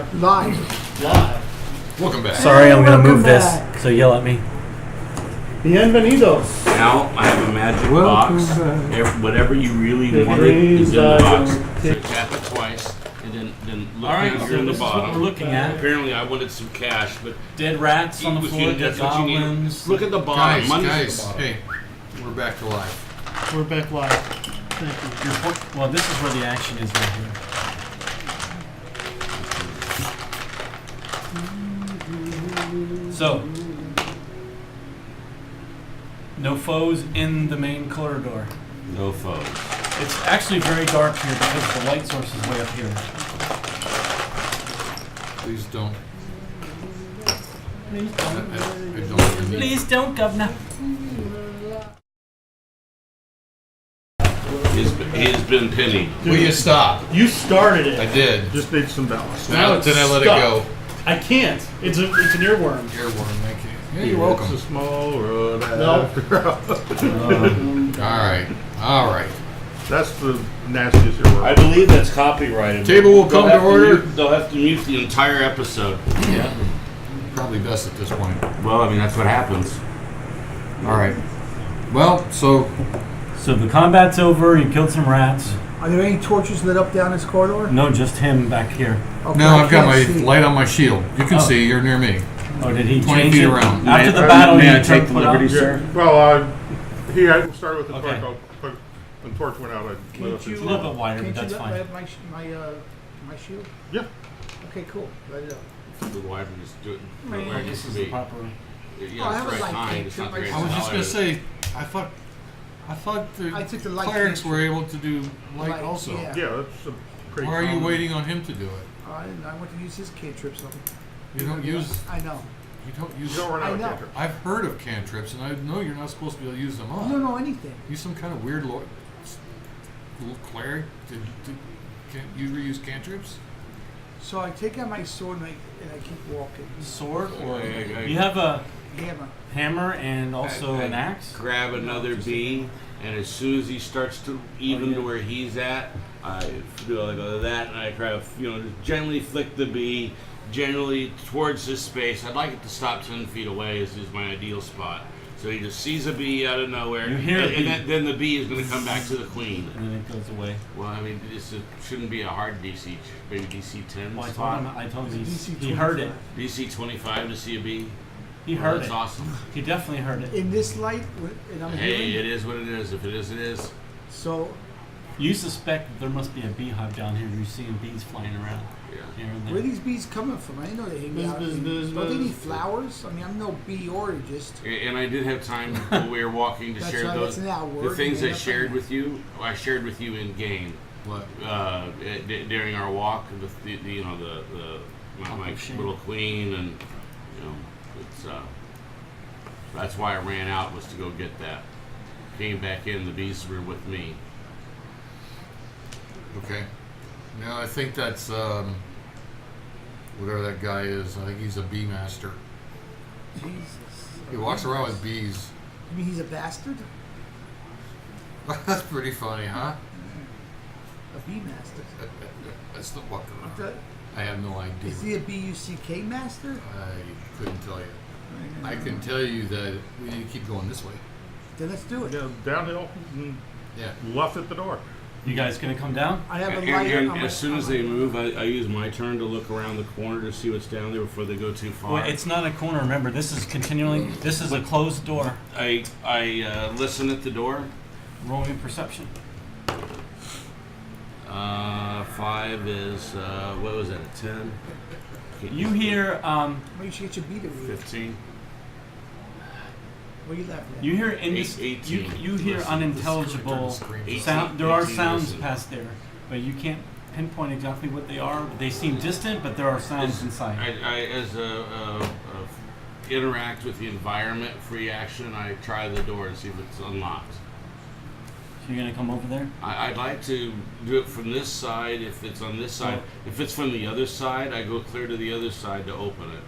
are? Live. Live. Welcome back. Sorry, I'm going to move Welcome this, so yell at me. Bienvenidos. Now I have a magic Welcome box. back. Whatever you really The wanted is in the dreams box. I So tap it twice, and then look All right, down so here in the this is what bottom. we're looking at. Apparently, I wanted some cash, but Dead rats on the with floor, you, dead that's what you need. goblins. Look at the bottom. Money's at the Guys, bottom. hey, we're back to life. We're back live. Thank you. Your point, well, this is where the action is right here. So, no foes in the main corridor. No foes. It's actually very dark here because the light source is way up here. Please don't. Please I don't. don't even need. Please don't, governor. He's been penny. Will you stop? You started it. I did. Just need some balance. Now it's then I let it stuck. go. I can't. It's an earworm. Earworm, thank you. Yeah, you're welcome. It's a small road. No. All right. That's the nastiest earworm. I believe that's copyrighted. Table will come to order. They'll have to mute the entire episode. Yeah. Probably best at this point. Well, I mean, that's what happens. All right. Well, so So the combat's over, you killed some rats. Are there any torches lit up down this corridor? No, just him back here. Okay, now I I've got my can't see. light on my shield. You can Oh. see. You're near me. Oh, did he 20 change feet it? around. After the May- battle, may you I take the put liberty, up? sir? Well, he started with the torch. Okay. When the torch went out, I lit Can't up you, his A little bit wider, can't but that's you fine. light my shield? Yeah. Okay, cool. Light it up. The wider, just do it Man, where it This needs to is the be. proper. Yeah, Oh, I it's have a right light behind. can't It's not turn very my- I was just gonna say. I thought I the took the light clerics cantrip. were able to do light Light, also. yeah. Yeah, that's a pretty Why are you common- waiting on him to do it? I want to use his cantrips on him. You don't use. I know. You don't You use. don't run out I of know. cantrips. I've heard of cantrips, and I know you're not supposed to be able to use them all. You don't know anything. Use some kind of weird little cleric. Can you reuse cantrips? So I take out my sword and I keep walking. Sword or I- you have a Hammer. hammer and also I an axe. Grab another bee, and as soon as he starts to even to where he's at, I do like that, and I try to just gently flick the bee, generally towards this space. I'd like it to stop 10 feet away. Is my ideal spot. So he just sees a bee out of nowhere, You hear a and bee. then the bee is going to come back to the queen. And then it goes away. Well, I mean, shouldn't be a hard DC, maybe DC 10 Well, spot. I told him DC he heard it. 25. DC 25 to see a bee. He Well, heard that's it. awesome. He definitely heard it. In this light, and I'm Hey, hearing. it is what it is. If it is, it is. So You suspect that there must be a beehive down here. You're seeing bees flying around Yeah. here and where are there. these bees coming from? I didn't know they hang out. Buzz, buzz, Don't they buzz. need flowers? I mean, I'm no bee origist. And I did have time when we were walking to That's share right, those. that's an hour The word, things and I then shared up with you, I shared with you in game What? during our walk. My Talk of shame. little queen, and it's that's why I ran out, was to go get that. Came back in, the bees were with me. Okay. Now I think that's whatever that guy is. I think he's a bee master. Jesus. He walks around with bees. You mean he's a bastard? That's pretty funny, huh? A bee master. That's the walk around. What I have no idea. Is he a BUCK master? I couldn't tell you. I can tell you that we need to keep going this way. Then let's do it. Yeah, downhill and Yeah. left at the door. You guys gonna come down? I have a And, light. and on my- as soon as on they my- move, I use my turn to look around the corner to see what's down there before they go too far. Well, it's not a corner. Remember, this is continually. This is a closed door. I listen at the door. Roll me perception. 5 is what was that? A 10. You hear. Well, you should get your bee to read. 15. What are you laughing at? You hear Eight- you 18. you hear Listen, unintelligible screen. sound. There are 18 sounds listen. past there, but you can't pinpoint exactly what they are. They seem distant, but there are sounds inside. I as interact with the environment, free action. I try the door and see if it's unlocked. So you're gonna come over there. I'd like to do it from this side if it's on this side. If it's from the other side, I go clear to the other side to open it.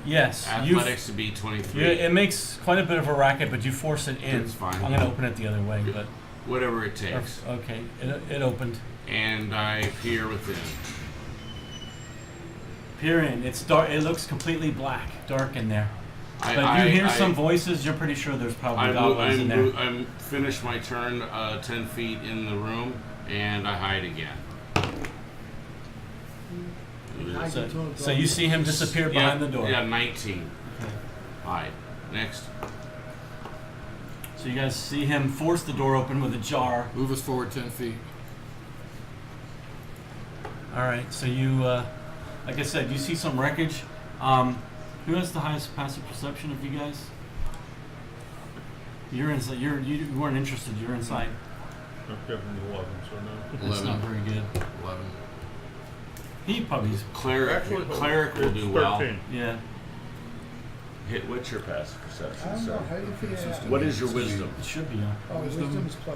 Yes. athletics to be 23. It makes quite a bit of a racket, but you force it in. That's fine. I'm going to open it the other way, but Whatever it takes. okay, it opened. And I peer within. Peer in. It's dark. It looks completely black, dark in there. But you hear some voices. You're pretty sure there's probably goblins in there. I'm finished my turn 10 feet in the room, and I hide again. So you see him disappear behind the door. Yeah, 19. Okay. Hide. Next. So you guys see him force the door open with a jar. Move us forward 10 feet. All right. So you, like I said, you see some wreckage. Who has the highest passive perception of you guys? You're inside. You weren't interested. You're inside. I've got an 11, so no. That's not very good. 11. He probably. Cleric will It's do well. 13. Yeah. Hit what's your passive I perception, don't know. sir? How do you figure What is your wisdom? It should be. Oh, wisdom is +3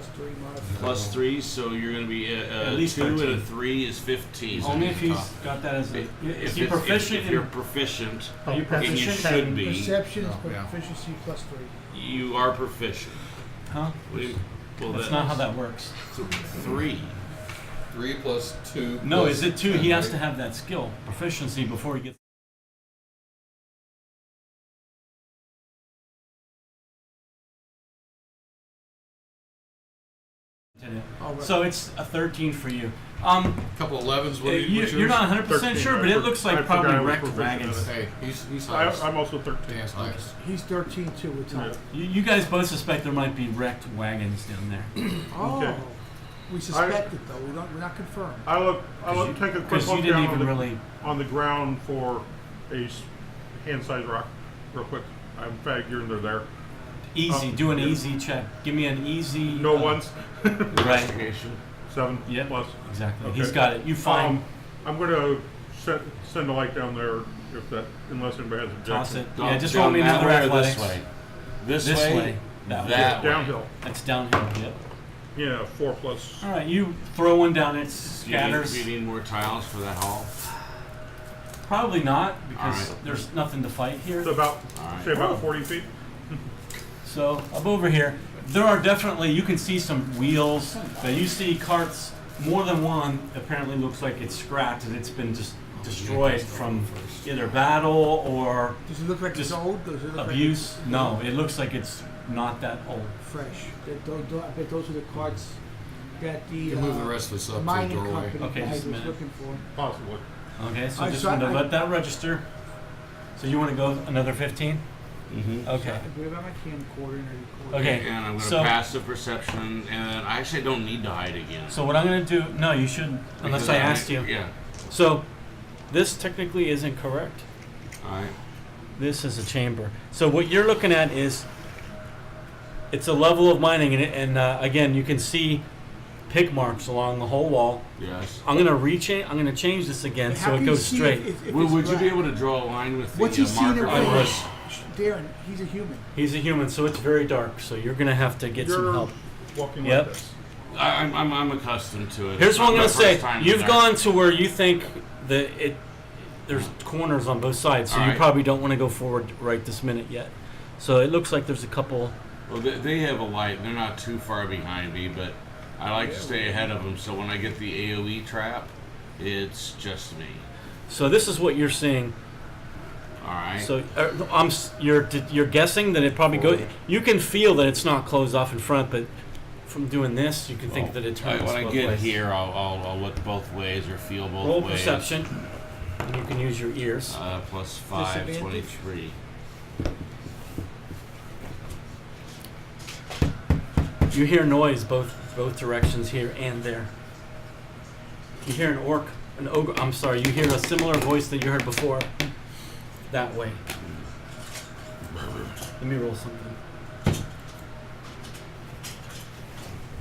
modifier. Plus 3, so you're going to be At least 2 and 13. a 3 is 15. Only if he's got that as a. Is he proficient? If you're proficient, Are you and you proficient? should be, Perception is Oh, yeah. proficiency +3. you are proficient. Huh? What do you- Well, That's not how that works. 3. 3 plus 2. No, plus is it 2? 10, He has right? to have that skill, proficiency, before he gets. All right. So it's a 13 for you. Couple 11s. What You're what's not yours? 100% 13. sure, but it looks I like forgot probably I was wrecked proficient in wagons. Hey, he's highest. I'm also 13. Dan's highest. He's 13 too with Tom. Yeah. You guys both suspect there might be wrecked wagons down there. Oh, Okay. we suspect it though. We're not confirmed. I look, take a quick Because you look didn't down even on the, really. on the ground for a hand-sized rock, real quick. I'm figuring they're there. Easy, do an easy check. Give me an easy. No ones. Right. Investigation. 7 Yep. plus. Exactly. Okay. He's got it. You find. I'm gonna send a light down there unless anybody has objection. Toss it. Down- Yeah, just down roll me that another way or athletics. This way. This, This way. way. That way. That way. Downhill. That's downhill. Yep. Yeah, 4 plus. All right, you throw one down. It Do you scatters. need more tiles for that hall? Probably not, because All right. there's nothing to fight here. It's about, Alright. say about 40 feet. So up over here, there are definitely, you can see some wheels. You see carts, more than one. Apparently looks like it's scrapped and it's been just destroyed from either battle or Does it look like it's Just old? Does it look abuse. No, it looks like it's not that old. like it's fresh? I bet those are the carts that the You can move the rest of us up to the mining doorway. company Okay, guy just a was minute. looking for. Possibly. Okay, so I just saw- want to I- let that register. So you want to go another 15? Mm-hmm. Okay. I grab out my camcorder and I record. Okay. And I'm going to So- passive perception, and I actually don't need to hide again. So what I'm going to do, no, you shouldn't, unless Because I asked you. Yeah. So this technically isn't correct. Alright. This is a chamber. So what you're looking at is, it's a level of mining, and again, you can see pick marks along the whole wall. Yes. I'm gonna change this again so it goes straight. Would you be able to draw a line with What's the he seeing marker? in I red? would. Darren, he's a human. He's a human, so it's very dark. So you're gonna have to get some You're help. walking Yep. like this. I'm accustomed to it. Here's It's what I'm not gonna my say. first time You've there. gone to where you think there's corners on both sides, so you Alright. probably don't want to go forward right this minute yet. So it looks like there's a couple. Well, they have a light. They're not too far behind me, but I like to stay ahead of them. So when I get the AOE trap, it's just me. So this is what you're seeing. All right. So you're guessing that it probably goes. You can feel that it's not closed off in front, but from doing this, you can think that it turns when I both get ways. here, I'll look both ways or feel both Roll ways. perception, and you can use your ears. Plus 5, Disadvantage? 23. You hear noise both directions here and there. You hear an orc, an ogre. I'm sorry. You hear a similar voice that you heard before. That way. Let me roll something.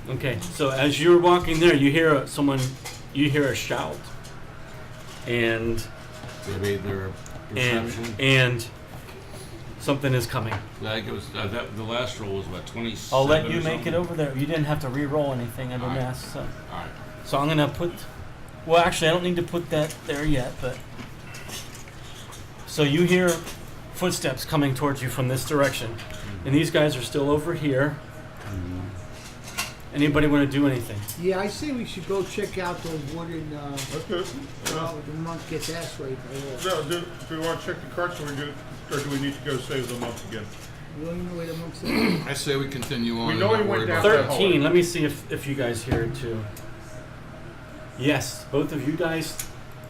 Okay, so as you're walking there, you hear someone. You hear a shout, and They made their perception. and something is coming. I think it was the last roll was what 27. I'll let you or make something? it over there. You didn't have to re-roll anything. I didn't Alright. ask. So. All right. So I'm gonna put. Well, actually, I don't need to put that there yet. But so you hear footsteps coming towards you from this direction. And these guys are still over here. Anybody want to do anything? Yeah, I say we should go check out the wooden, That's good. the monk gets ass raped. Do we want to check the carts, or do we need to go save the monk again? You don't even know where the monk's at? I say we continue on. We and know not he went worry down about there. that. 13. Let me see if you guys hear it too. Yes, both of you guys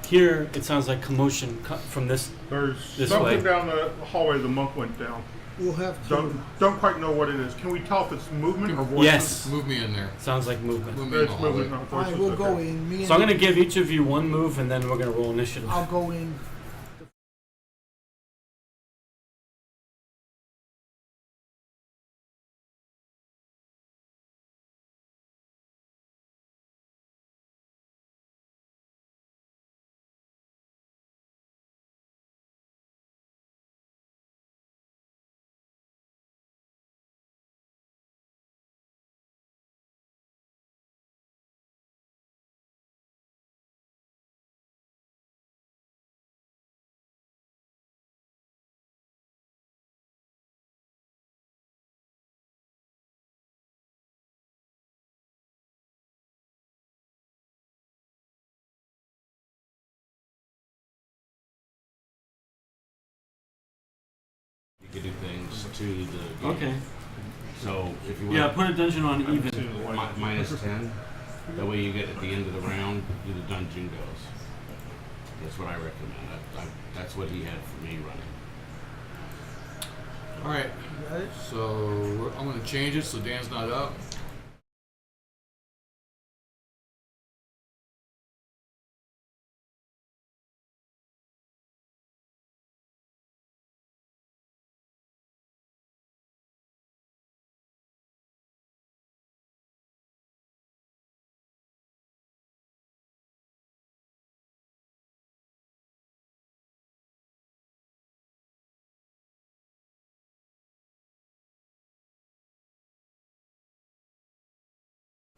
hear. It sounds like commotion from this. There's This something way. down the hallway the monk went down. We'll have to. Don't quite know what it is. Can we tell if it's movement or voices? Yes, Move me in there. sounds like movement. Move me in the It's movement, hallway. not All voices. right, we'll go okay. in. Me and So I'm going to give each of you one move, and then we're going to roll initiative. I'll go in. You can do things to the game. Okay. So if you want Yeah, put a dungeon on even. minus 10, that way you get at the end of the round, the dungeon goes. That's what I recommend. That's what he had for me running. All right. You got it? So I'm going to change it so Dan's not up.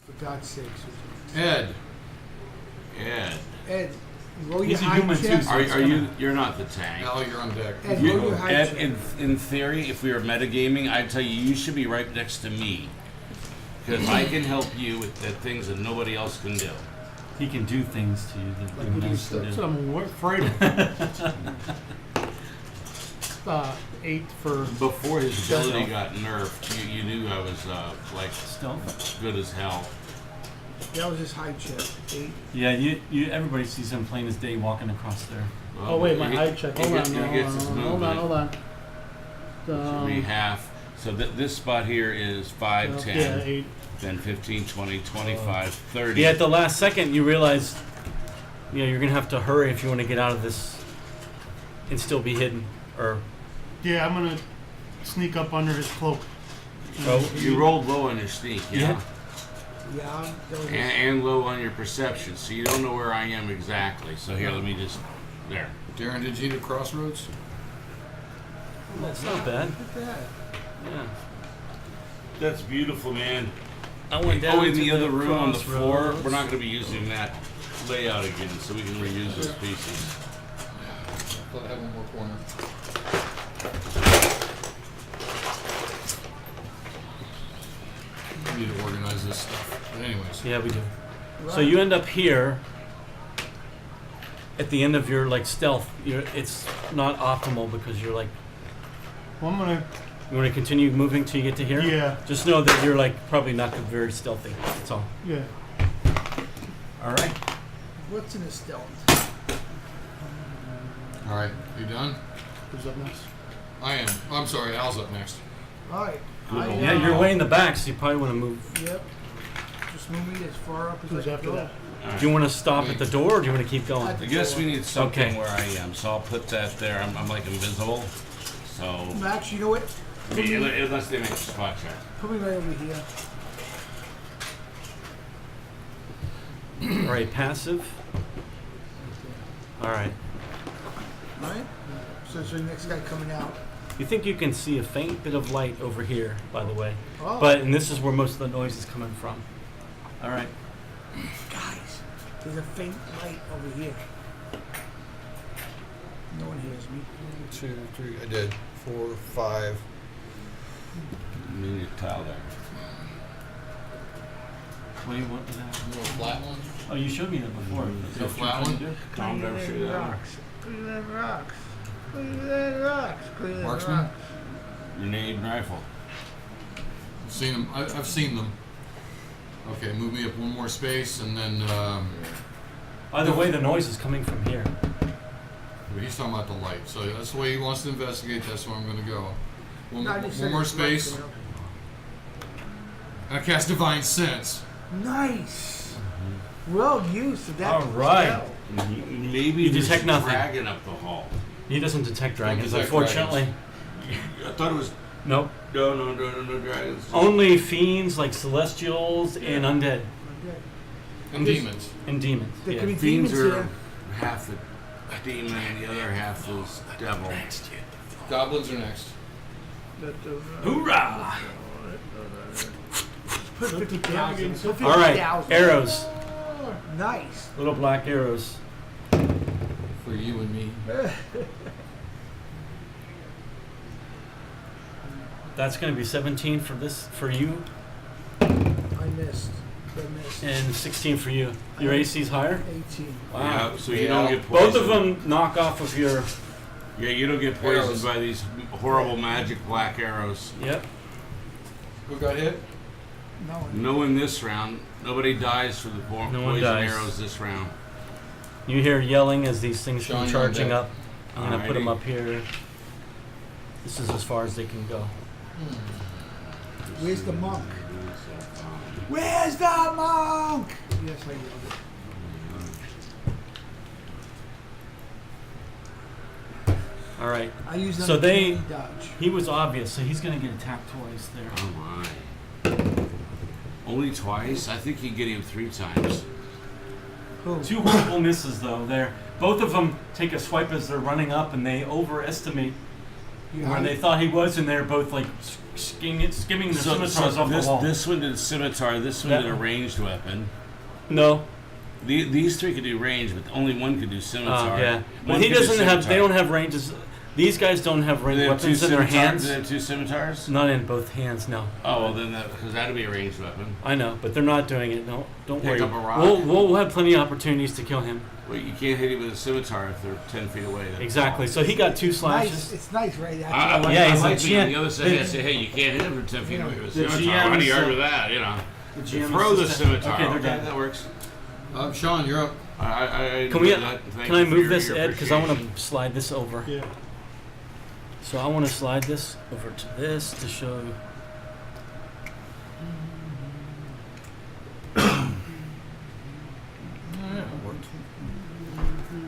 For God's sakes. Ed. Ed, Ed, roll your He's a high human too, chest. so are it's you? gonna- You're not the tank. Al, you're on deck. Ed, You- roll your high Ed, chest. in theory, if we were metagaming, I'd tell you you should be right next to me. Because I can help you with the things that nobody else can do. He can do things to you that no one else can That's do. what I'm afraid of. 8 for. Before his ability got nerfed, you knew I was like Stealth. good as hell. That was his high chest. 8. Yeah, you. Everybody sees him plain as day walking across there. Well, Oh, wait, my he eye get- check. he Hold gets- on, he hold gets on, his hold on, movement. hold on. Should be half. So this spot here is 5, 10, Yeah, 8. then 15, 20, 25, 30. Yeah, at the last second, you realize, you're gonna have to hurry if you want to get out of this and still be hidden. Or Yeah, I'm gonna sneak up under his cloak. You rolled low on your sneak, yeah? Yeah, that was And low on your perception, so you don't know where I am exactly. So here, let me just, there. Darren, did you eat at Crossroads? that's not bad. Look at that. Yeah. That's beautiful, man. I went down Oh, in to the other room on the floor, crossroads. we're not going to be using that layout again, so we can reuse those pieces. I thought I had one more corner. We need to organize this stuff. But anyways. Yeah, we do. So you end up here at the end of your stealth. It's not optimal because you're like. Well, I'm gonna. You want to continue moving till you get to here? Yeah. Just know that you're probably not very stealthy. That's all. Yeah. All right. What's in the stealth? All right. You done? Who's up next? I am. I'm sorry. Al's up next. All right. Yeah, you're way in the back, so you probably want to move. Yep. Just move me as far up as Who's I after can that? go. Do you want to stop at the door, or do you want to keep going? I guess we need something Okay. where I am, so I'll put that there. I'm like invisible, so Max, you know what? unless they make a spot check. Put me right over here. All right, passive. All right. All right. So it's the next guy coming out. You think you can see a faint bit of light over here, by the way. Oh. And this is where most of the noise is coming from. All right. Guys, there's a faint light over here. No one hears me. 1, 2, 3. I did 4, 5. You need a tile there. What do you want with that? You want a flat one? Oh, you showed me that before. Is it a flat one? Tom never showed you that one. Look at that rocks. Look at that rocks. Look at that Marksman? rocks. Grenade rifle. I've seen them. I've seen them. Okay, move me up one more space, and then Either way, the noise is coming from here. he's talking about the light. So that's the way he wants to investigate. That's where I'm going to go. No, I just One said more it's space. rocks, I cast Divine Sense. Nice. Well used for that. All right. spell. Maybe You there's detect a nothing. dragon up the hall. He doesn't detect dragons, detect unfortunately. I thought it was Nope. no dragons. Only fiends like celestials and undead Okay. And demons. and demons. There Yeah. could be Fiends demons are here. half a demon and the other half is devil. Goblins are next. Hoorah! Put 50,000. Put All right, 50,000. arrows. Nice. Little black arrows. For you and me. That's going to be 17 for this for you, I missed. I missed. and 16 for you. Your AC's higher. 18. Wow. Yeah, so you don't get poisoned. Both of them knock off of your. Yeah, you don't get poisoned Arrows. by these horrible magic black arrows. Yep. Who got hit? No one. No one this round. Nobody dies for the No one poison dies. arrows this round. You hear yelling as these things Sean, come you're on charging deck. up. I'm gonna put them Alrighty. up here. This is as far as they can go. Where's the monk? Where's the monk? Yes, I yelled it. All right. I use So they- dodge. He was obvious, so he's gonna get attacked twice there. Oh my. Only twice? I think you get him 3 times. Who? Two horrible misses though. There, both of them take a swipe as they're running up, and they overestimate You where hide? they thought he was, and they're both like skimming the scimitars off the wall. this one did a scimitar, this one That- did a ranged weapon. No. These 3 could do range, but only one could do scimitar. Yeah. But One he could do doesn't have. They scimitar. don't have ranges. These guys don't have Do ranged they have 2 weapons in their scimitars? hands. Do they have 2 scimitars? Not in both hands. No. Oh, well then, because that'd be a ranged weapon. I know, but they're not doing it. No, don't Pick worry. up a rock. We'll have plenty of opportunities to kill him. Well, you can't hit him with a scimitar if they're 10 feet away. That's Exactly. So he got 2 Nice. slashes. It's nice, right? I like, Yeah, I he's like a being on GM. the other side. I say, hey, you can't hit him from 10 feet away with a The scimitar. GM How do you is, argue with that? You know, The GM throw the assistant- scimitar. Okay, they're Okay, dead. that works. Sean, you're up. I Can we? do that. Thank Can I you for move your this, Ed? Because I want appreciation. to slide this over. Yeah. So I want to slide this over to this to show.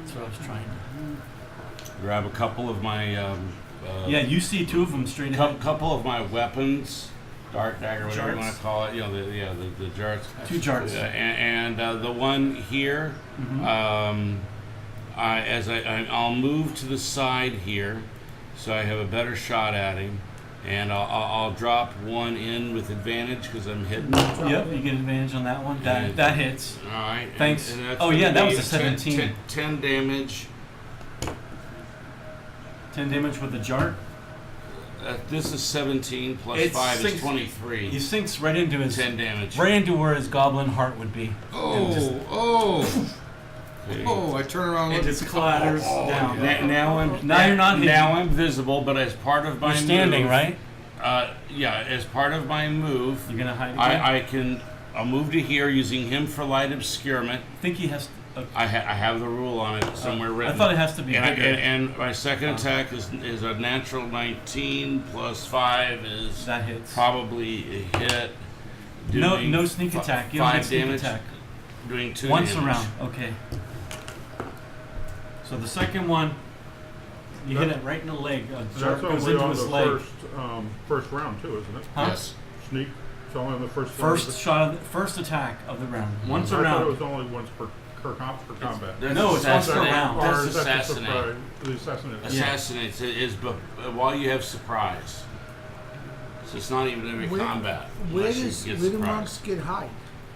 That's what I was trying to. Grab a couple of my. Yeah, you see 2 of them straight ahead. Couple of my weapons, dart, dagger, whatever you Jarts? want to call it. You know, the jarts. 2 jarts. And the one here, Mhm. I'll move to the side here, so I have a better shot at him, and I'll drop one in with advantage because I'm hidden. Yep, you get advantage on that one. That hits. All right. Thanks. And that's Oh, gonna yeah, that be was a 17. 10 damage. 10 damage with the jart. This is 17 plus It 5 sinks- is 23. He sinks right into his 10 damage. right into where his goblin heart would be. Okay. I turn around. It just clatters down. Now I'm Now you're not hidden. Now I'm visible, but as part of my You're standing, move, right? Yeah, as part of my move, You're gonna hide again? I'll move to here using him for light obscurement. I think he has. I have the rule on it somewhere I written. thought it has to be and, bigger. and my second attack is a natural 19 plus 5 is That hits. probably a hit. No, doing no sneak attack. You don't 5 get sneak damage. attack. Doing 2 Once damage. around. Okay. So the second one, you hit it right in the leg. A That's jart goes only into on his the leg. first round too, isn't it? Huh? Yes. Sneak. It's only on the first round. First shot, first attack of the round. Once I thought it around. was only once per combat. That's No, it's once per assassinate. round. Or That's is that the assassinate. surprise? The assassinate. Assassinates is while you have surprise. So it's not even every Where- combat. Where unless you does get where do surprise. monks get high?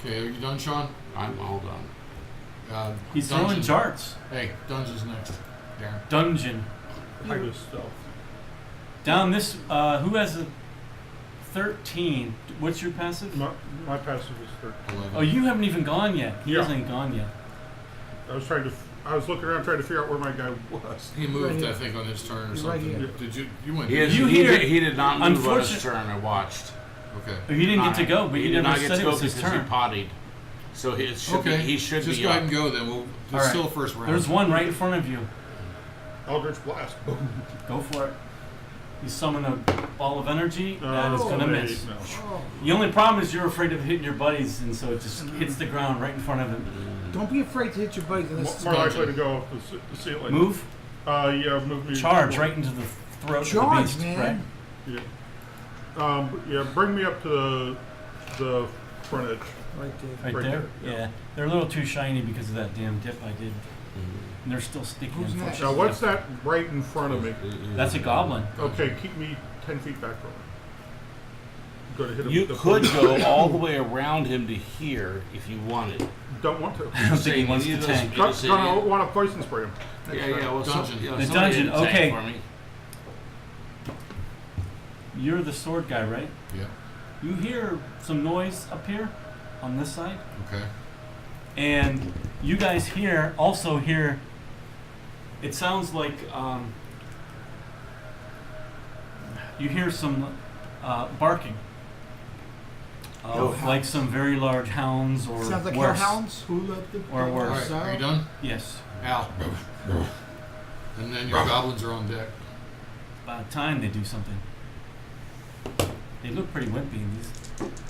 Okay, are you done, Sean? I'm all done. He's throwing Dungeon. jarts. Hey, Dungeon's next. Darren. dungeon. Hide his stealth. Down this, who has a 13? What's your passive? My passive is 13. 11. Oh, you haven't even gone yet. He Yeah. hasn't gone yet. I was looking around trying to figure out where my guy was. He moved, Right I here. think, on his turn or You're right something. here. Did you? You went. He, didn't is, You he, hear- did, he did not move on his Unfortunate- turn. I watched. Okay. Oh, he didn't get to go, but he he did never not get said to it go was his because he turn. pottied. So he should Okay. be. He should Just be go up. ahead and go then. We'll. All There's right. still a first round. There's one right in front of you. Eldritch Blast. Boom. Go for it. You summon a ball of energy, that is gonna wait, miss. no. Oh, The only problem is you're afraid of hitting your buddies, and so it just hits the ground right in front of him. don't be afraid to hit your buddies unless More likely to go off the ceiling. Move, Yeah, move me. charge right into the throat charge, of the beast, man. right? Yeah. Bring me up to the front edge. Right there. Right Right there? there, yeah. Yeah. They're a little too shiny because of that damn dip I did. And they're still sticky, Who's next? Now, unfortunately. what's that right in front of me? That's a goblin. Okay, keep me 10 feet back from it. Go to hit him. You with the could foot. go all the way around him to here if you wanted. Don't want to. I don't think he wants to Either tank. those- Gonna want to poison spray him. Yeah, yeah. Well, Dungeon. The somebody dungeon, did tank okay. For me. You're the sword guy, right? Yeah. You hear some noise up here on this side, Okay. and you guys also hear. It sounds like you hear some barking, like some very large hounds or Sounds like worse. hellhounds. Who let the Or worse. All right. Are you done? Yes. Al. And then your goblins are on deck. About time they do something. They look pretty wimpy.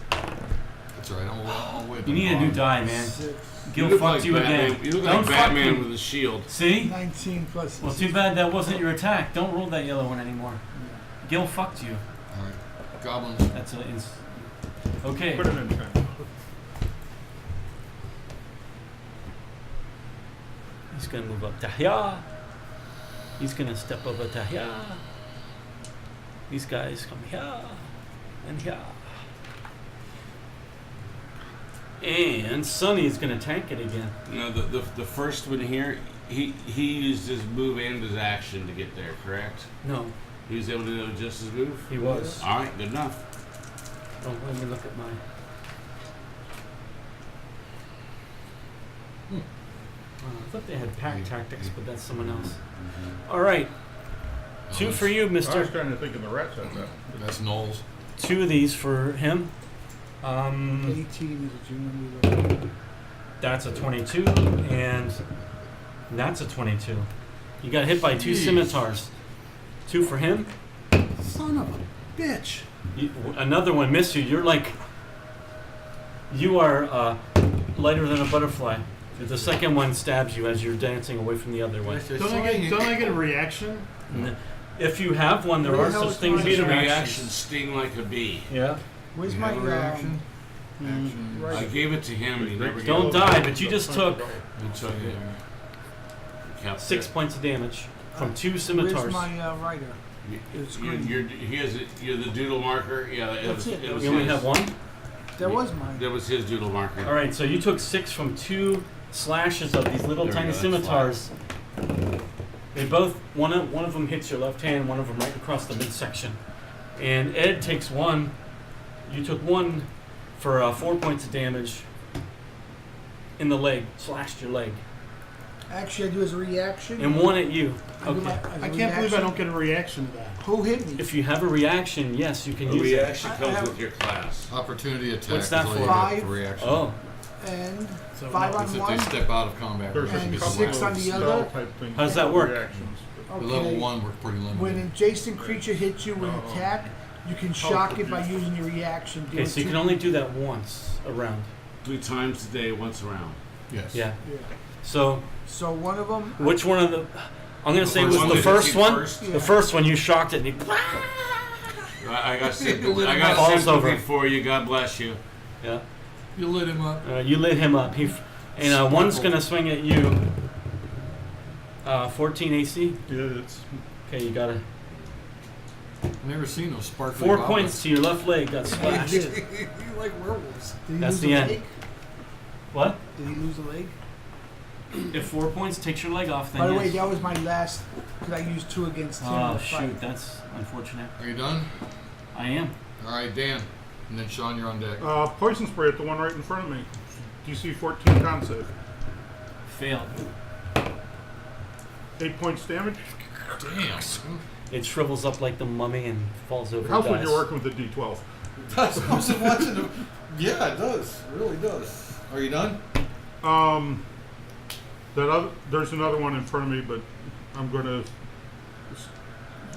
That's all right. I'll wait. You need a new die, man. 6, Gil look fucked like you Batman. again. You look Don't like fuck Batman me. with a shield. See? 19 plus. Well, too bad that wasn't your attack. Don't roll that yellow one anymore. Gil fucked you. All right. Goblins. That's okay. Put him in 10. He's gonna move up to here. He's gonna step over to here. These guys come here and here. And Sonny's gonna tank it again. You know, the first one here, he used his move and his action to get there, correct? No, He was able to adjust his move? he was. All right, good enough. Oh, let me look at my. I thought they had pack tactics, but that's someone else. All right, two for you, I was Mister. kind of thinking the rats had that. That's Knowles. Two of these for him. 18 is a junior. That's a 22, and that's a 22. You got hit by two Jeez. scimitars. Two for him. Son of a bitch. Another one missed you. You are lighter than a butterfly. The second one stabs you as you're dancing away from the other one. Don't I get a reaction? And if you have one, there Where are the hell such is things mine? as His Reaction. reaction sting like a bee. Yeah. Where's You my have a reaction? Action. right. I gave it to him and he never gave Don't it. die, but you just took He took it. Kept 6 it. points of damage from two Where's scimitars. my writer? It's green. You're the doodle marker. Yeah, That's it. it was You only his. have one? That was mine. That was his doodle marker. All right, so you took 6 from two slashes of these little There we tiny go, that's scimitars. They both one of them hits your left hand, one of them right across the midsection. And Ed takes one. You took one for 4 points of damage in the leg, slashed your leg, Actually, I do as a reaction. and one at you. I do my- Okay. as a I can't believe I reaction. don't get a reaction to that. Who hit me? If you have a reaction, yes, you can A use it. reaction I comes have- with your class. Opportunity attack. What's that is all for? you get 5. reaction. Oh, And So 5 It's on if they one. step out of combat. There's And a It's couple 6 of on the spell other. type things. How does that work? Reactions. For level Okay. 1, we're pretty limited. When an adjacent creature hits you with an Oh. attack, you can shock it by using your reaction. Do okay. it So you two- can only do that once around. 3 times a day, once around. Yes. Yeah. Yeah. So So one of them. which one of the? I'm gonna say it was One the that first hits you one. first. The first one you shocked it, and he I got Lit I him got Falls sympathy over. for you. God bless you. yeah. You lit him up. You lit him up. And one's gonna swing at you. 14 AC. Yeah, it's Okay, you got it. I've never seen those sparkly 4 goblins. points to your left leg got He splashed. did. You like werewolves. Did he That's lose the a end. leg? What? Did he lose a leg? If 4 points takes your leg off, then By the way, yes. that was my last, because I used 2 against him. in Oh the fight. shoot, that's unfortunate. Are you done? I am. All right, Dan. And then Sean, you're on deck. Poison spray at the one right in front of me. DC 14 con save. Failed. 8 points damage. Damn. It shrivels up like the mummy and falls over. How's when dies. you're working with the D12? That's awesome watching them. Yeah, it does. It really does. Are you done? There's another one in front of me, but I'm gonna.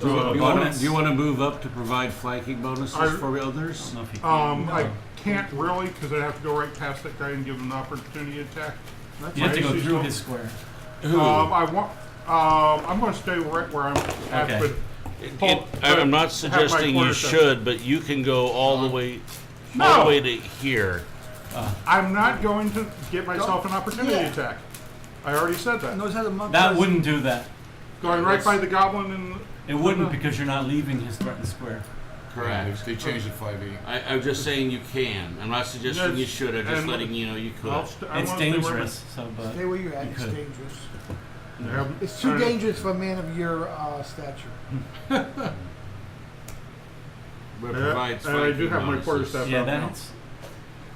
Do you bonus. want to move up to provide flanking bonuses I- for I others? don't know if you can. I can't really because I have to go right past that guy and give him an opportunity attack. That's You have to go Right. through his square. Who? I'm going to stay right where I'm at, Okay. but I'm not have my suggesting you quarter should, but you can go all the way, all No! the way to here. I'm not going to get myself an opportunity Yeah. attack. I already said that. knows how the monk That does. wouldn't do that. Going right by the goblin and It wouldn't because you're not leaving his threatened square. Correct. They changed it 5e. I'm just saying you can. I'm not suggesting Yes, you should. I'm just and- letting you know you could. I It's wanna stay where dangerous. So, but Stay where you're at. you It's could. dangerous. Yeah. It's too dangerous for a man of your stature. But Yeah, provides and I do flanking have my bonuses. quarterstaff yeah, out now. that's.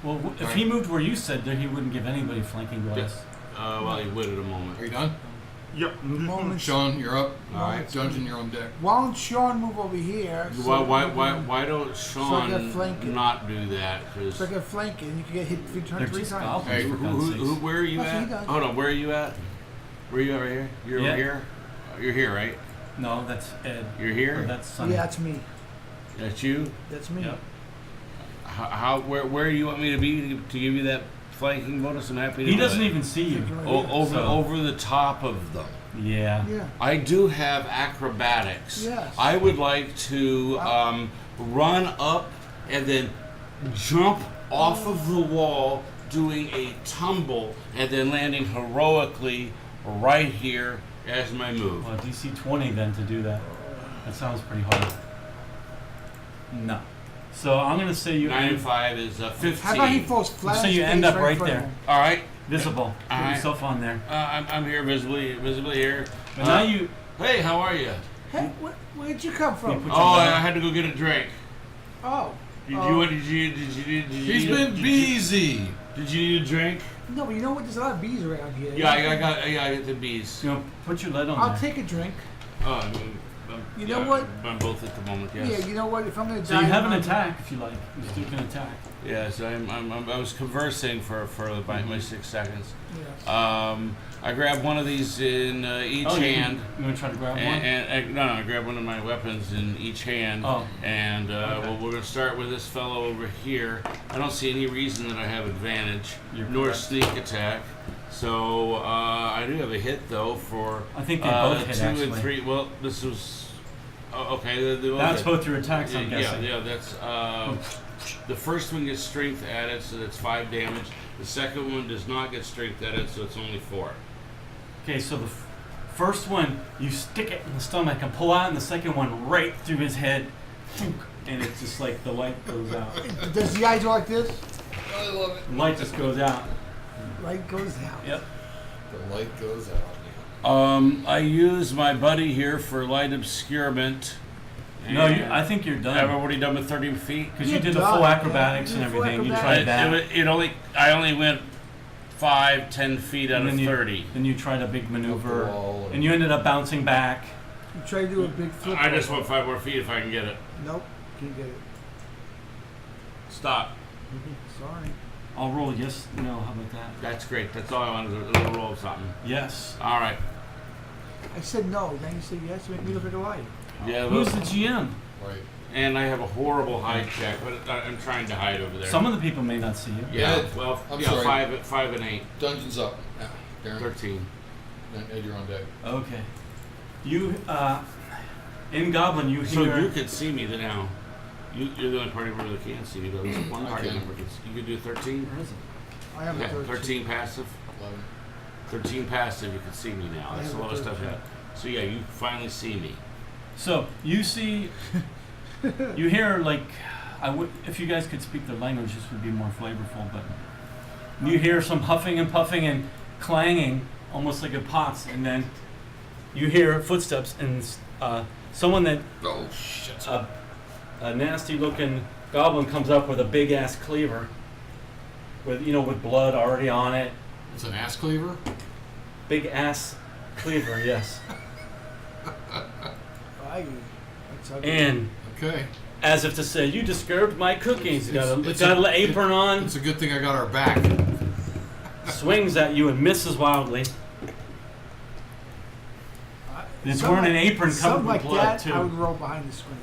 Well, if he moved where you said that, he wouldn't give anybody flanking bonus. Well, he would at a moment. Are you done? Yep. Moment. Sean, you're up. All right. Dungeon, you're on deck. Why don't Sean move over here? Why don't I can flank Sean it. not do that? Because So I can flank it and you can get hit 3 They're times. just 3 times. goblins, Hey, for God's sakes. where are you That's what he at? does. Hold on, where are you at? Where are you at right here? You're Yeah. over here? You're here, right? No, that's Ed. You're Or here? that's Sonny. Yeah, that's me. That's you? That's me. Yep. Where do you want me to be to give you that flanking bonus? I'm happy to He do doesn't it. even see you. Over So- the top of them. Yeah. Yeah. I do have acrobatics. Yes. I would like to run up and then jump off of the wall, doing a tumble, and then landing heroically right here as my move. Well, DC 20 then to do that. That sounds pretty hard. No. So I'm gonna say you 9 and 5 is 15. How about he falls flat? So on you his end face up in right front of there. him? All right. visible. Put Alright. yourself on there. I'm here visibly here. But now you. Hey, how are you? Hey, where'd you come You from? put Oh, I your had to go get a drink. Oh. Did Oh. you He's been busy. Did you need a drink? No, but you know what? There's a lot of bees around here. Yeah, I got the bees. you know, put your lid on I'll there. take a drink. Oh, You know what? I'm both at the moment. Yes. Yeah, you know what? If I'm gonna So die, you have an I'm- attack if you like. You still can attack. Yes, I was conversing for my 6 seconds. Yeah. I grabbed one of these in each Oh, hand. You want to try to grab one? And I grabbed one of my weapons in each hand. Oh. And Okay. well, we're gonna start with this fellow over here. I don't see any reason that I have advantage, You're nor correct. sneak attack. So I do have a hit though for I think they both hit 2 actually. and 3. Well, this was okay. That's okay. both your attacks, I'm Yeah, guessing. yeah, that's the first one gets strength added, so that's 5 damage. The second one does not get strength added, so it's only 4. Okay, so the first one, you stick it in the stomach and pull out, and the second one right through his head, and it's just like the light goes out. Does the eye go like this? I love it. The light just goes out. Light goes out. Yep. The light goes out. I use my buddy here for light obscurement. No, and I think you're I've done. already done with 30 feet. Because you You're did the done, full yeah. acrobatics You and did full everything. You acrobatics. tried that. I only went 5-10 feet out And of then 30. Then you tried a big maneuver, wall and you ended up bouncing back. You try to do a big flip. I just over. want 5 more feet if I can get it. Nope. Can't get it. Stop. Sorry. I'll roll yes, no, how about that? That's great. That's all I wanted, a little roll of something. Yes. All right. I said no. Then you said yes. Make me look like a liar. Yeah, Who's well, the GM? Right. and I have a horrible hide check, but I'm trying to hide over there. Some of the people may not see you. yeah, Ed, 12, I'm yeah, sorry. 5 and 8, Dungeon's up. Yeah, Darren. 13. And Ed, you're on deck. Okay. You, in Goblin, you So hear... you could see me now. You're the only party member that can't see me, though. There's one I party can. member can see. You could do 13? Where is it? I have Yeah, a 13. 13 passive. 11. 13 passive, you can see me now. I That's a have a lot of stuff. 13. So yeah, you finally see me. So, you see... you hear, like... if you guys could speak their language, this would be more flavorful, but... You hear some huffing and puffing and clanging, almost like a pots, and then you hear footsteps and someone that Oh shit. a nasty-looking goblin comes up with a big-ass cleaver, with with blood already on it. It's an ass cleaver. Big-ass cleaver, yes. That's ugly. And Okay. as if to say, "You disturbed my cookies." He's got It's an a- apron on, It's a good thing I got our back. swings at you and misses wildly. He's Something wearing an like- apron something covered with like blood that, too. I would roll behind the screen.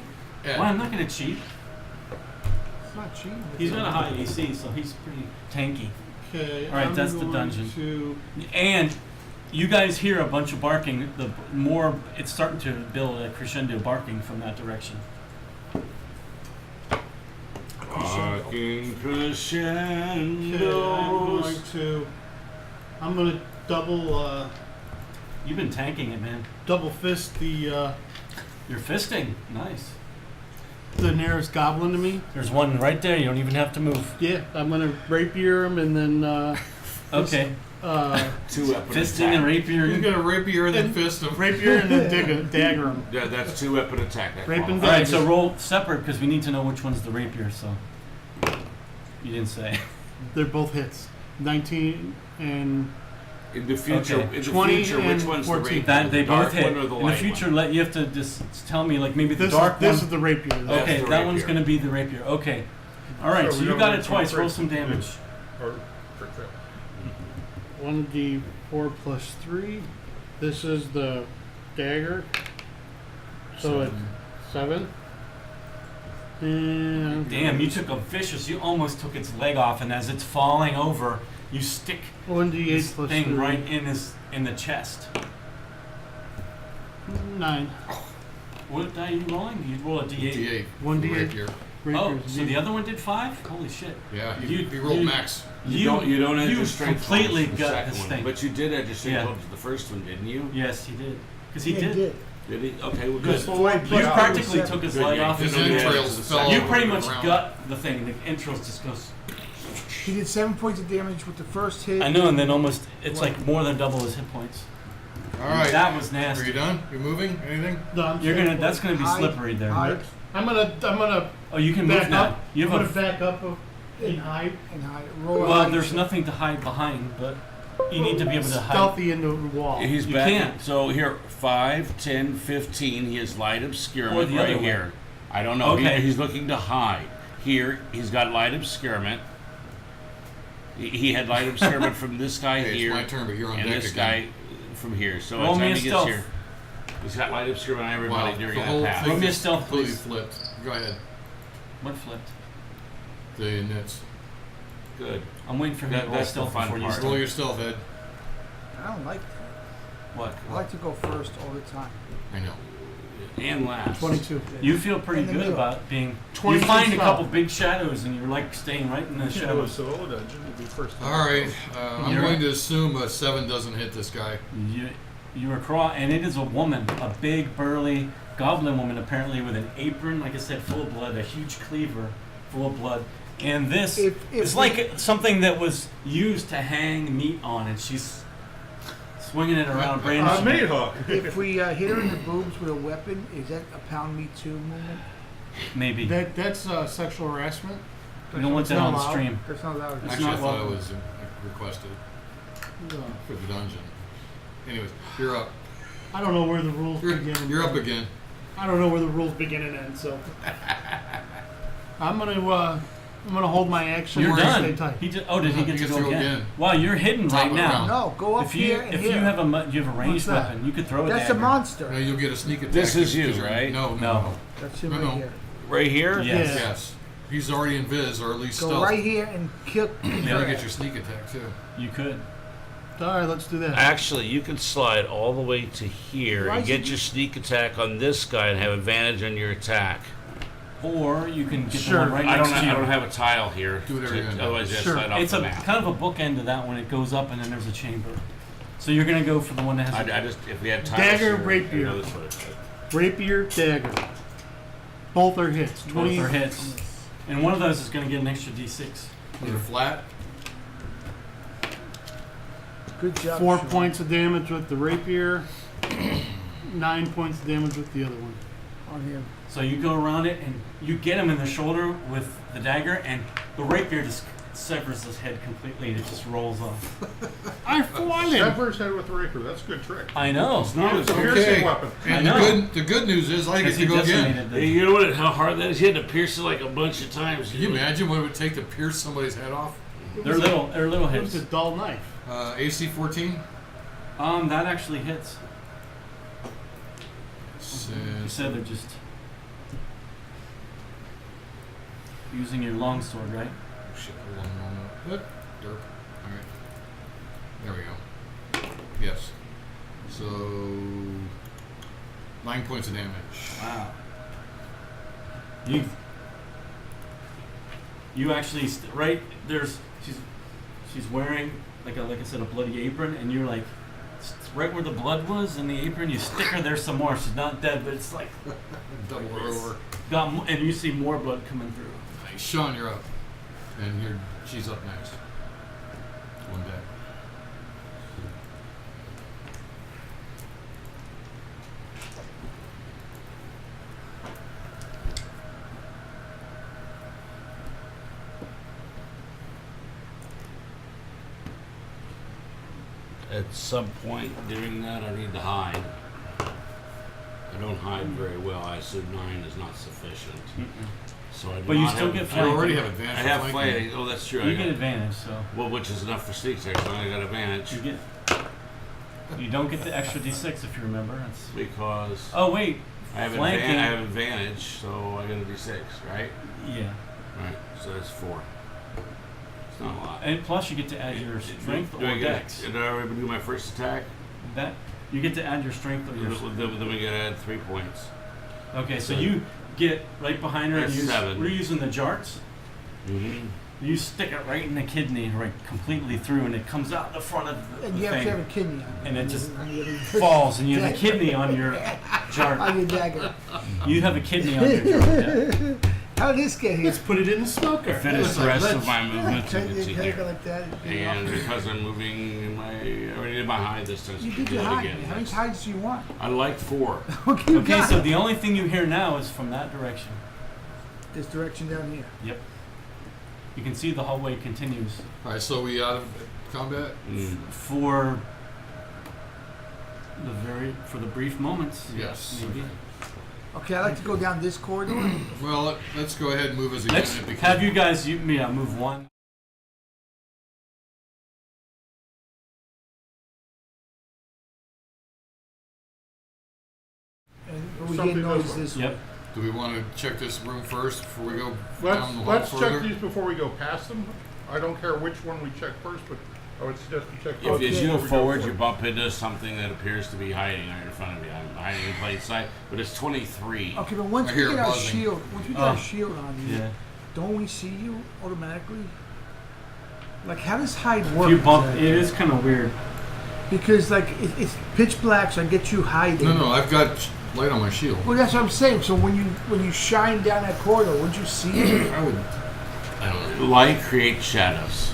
Ed, Well, I'm not going to cheat. It's not cheating. He's got a high AC, so he's pretty tanky. Okay. All right, I'm that's the going dungeon. To, And you guys hear a bunch of barking. The more it's starting to build a crescendo barking from that direction. Fucking okay, crescendos. I'm going to double You've been tanking it, man. double fist the You're fisting. Nice. nearest goblin to me. There's one right there. You don't even have to move. Yeah, I'm going to rapier him and then Okay. Two weapon Fisting attack. and rapier. You're gonna rapier and then fist him. rapier and then dagger him. Yeah, that's two weapon attack. That Rape and qualifies. All right, so roll separate because we need to know which one's the rapier. So you didn't say. They're both hits. 19 and In the future, Okay. 20 which one's and the 14. rapier? That they The dark both hit. one or the In the light future, one? you have to just tell me like maybe the this dark is one. the rapier. That's Okay, the that one's rapier. going to be the rapier. Okay. All right, So so we you don't got want it to twice. Roll crit- some damage. Or crit fail. 1d4 plus 3. This is the dagger. So it's 7. And Damn, you took a vicious. You almost took its leg off, and as it's falling over, you stick 1d8 this plus thing 3. right in the chest. 9. What die are you rolling? You roll a d8. D8. 1d8. Rapier. Oh, Rapier's so the other one did 5? Holy shit! Yeah, You- he rolled you- max. You don't add you your strength completely bonus to the gut second this one, thing. but you did add your strength Yeah. bonus to the first one, didn't you? Yes, he did. Because he Yeah, did. Did he? Okay, well, Good. good. You practically took his Good, leg yeah. off. His and you- entrails fell You over pretty the much ground. gut the thing. The entrails just goes. He did 7 points of damage with the first hit. I know, and then almost it's like more than double his hit points. All right. That was Are you nasty. done? You moving? Anything? No, I'm You're saying- gonna. That's gonna be Hide, slippery there. hide, I'm gonna Oh, you can move back now. up. You I'm have gonna a. back up and hide. and hide. Roll a Well, hide there's check. nothing to hide behind, but you need to be able to hide. Stealthy into the wall. He's You back. can't. So here, 5, 10, 15. He has light Or obscurement the other right way. here. I don't know. Okay. He's looking to hide. Here, he's got light obscurement. He had light obscurement from this guy Okay, here, it's my turn, but you're on and deck this again. guy from here. So Roll by the me time a he gets stealth. here, he's got light obscurement on everybody Wow, during the that whole pass. thing Roll me a just stealth, completely please. flipped. Go ahead. What flipped? The nits. Good. I'm waiting for him to roll That's the stealth fun before you part. start. Roll your stealth, Ed. I don't like that. What? I like to go first all the time. I know. And last. 22. You feel pretty In the good middle. about being. You 22 find a stealth. couple big shadows, and you're like staying right in the Yeah, shadows. so dungeon would be first. All right. I'm You're- going to assume a 7 doesn't hit this guy. You are across, and it is a woman, a big burly goblin woman, apparently with an apron, like I said, full of blood, a huge cleaver full of blood, and this If is we- like something that was used to hang meat on, and she's swinging it around, brandishing it. Mayhawk. If we hit her in the boobs with a weapon, is that a pound me too movement? Maybe. That's sexual harassment. We don't want It's that not on the allowed. stream. That's not allowed. It's Actually, I not thought it welcome. was requested No. for the dungeon. Anyways, you're up. I don't know where the rules begin. and You're up end. again. I don't know where the rules begin and end. So I'm gonna hold my action. You're and stay done. tight. He just, oh, did he He get to gets go to go again? again. Wow, you're hidden Top right of now. round. No, go up If here you and if here. you have a ranged that? weapon, you could throw a That's dagger. a monster. No, you'll get a sneak attack. This is you, because you're- right? No, No. no. That's him No, right no. here. Right here? Yes. Yeah. Yes. He's already in Viz, or at least Go stealth. right here and kill. You're Yeah. gonna get your sneak attack too. You could. All right, let's do that. Actually, you can slide all the way to here Why and is get it- your sneak attack on this guy and have advantage on your attack. Or you can get Sure. the one right I next don't. to you. I don't have a tile here. Do whatever you're gonna do. Otherwise, you have to Sure. slide off It's the a map. kind of a bookend to that one. It goes up and then there's a chamber. So you're gonna go for the one that has I just if we had tiles Dagger, here, rapier. I know this would have fit. rapier, dagger. Both are hits. both 20. are hits, and one of those is gonna get an extra D6. Is it flat? Good job. 4 Sean. points of damage with the rapier, 9 points of damage with the other one. On him. So you go around it and you get him in the shoulder with the dagger, and the rapier just severs his head completely, and it just rolls off. I flung him. Sever's head with the rapier. That's a good trick. I know. It's not It's a as piercing Okay. weapon. And I know. the good news is I get Because to he go again. decimated the- Hey, you know what? How hard that is. He had to pierce it like a bunch of times. Can you imagine what it would take to pierce somebody's head off? They're little It was hits. a dull knife. AC 14. That actually hits. You said they're just using your longsword, right? Shit, hold on a moment. What? Derp. Alright. There we go. Yes. So 9 points of damage. Wow. You actually right there's she's wearing like I said a bloody apron, and you're like right where the blood was in the apron. You stick her there some more. She's not dead, but it's like Double her over. and you see more blood coming through. Nice. Sean, you're up. And she's up next. One dead. At some point during that, I need to hide. I don't hide very well. I assume 9 is not sufficient. So I do But you not still have get You flanked. already have I advantage. have for flanking. flanking. Oh, that's true. You get advantage, so Well, which is enough for sneak attack. So I got advantage you get. You don't get the extra d6 if you remember. It's, because oh wait, I have flanking. I have advantage, so I got a d6, right? Yeah, Right. So that's 4. It's not a lot. and plus you get to add your strength Do I or get? dex. Did I already do my first attack? That you get to add your strength or your. Then we gotta add 3 points. Okay, so you get right behind her and That's use, 7. we're using the jarts. Mm-hmm. You stick it right in the kidney, right completely through, and it comes out the front of the And you have to have a thing, kidney on and it just it. falls, and you have a kidney on your On jart. your dagger. You have a kidney on your jart. Yeah. How did this get here? Let's put it in the smoker. Finish the rest of my movement to Take get it to take it here. like that. And because I'm moving in I already did my hide this time. So You I did can your do it hide. again. How many hides do you want? I like 4. Okay, you Okay, got so it. the only thing you hear now is from that direction. This direction down here. Yep. You can see the hallway continues Alright, so we out of combat? Mm. for the brief moments. Yes. Maybe. Okay, I'd like to go down this corridor. Well, let's go ahead and move as a Let's unit. because- have you guys move one. And we Something get noise does- this way. Yep. Do we want to check this room first before we go Let's down the hall let's further? check these before we go past them. I don't care which one we check first, but I would suggest we check. If both as you go before we forward, you forward. bump into something that appears to be hiding right in front of you. I'm hiding in plain sight, but it's 23. Okay, but once I we hear get our buzzing. shield, once we get Oh. our shield on you, Yeah. don't we see you automatically? Like, how does hide work? If you bump, it exactly? is kind of weird. Because like it's pitch black, so I get you hiding. No, I've got light on my shield. Well, that's what I'm saying. So when you shine down that corridor, would you see it? I would. I don't know. Light creates shadows.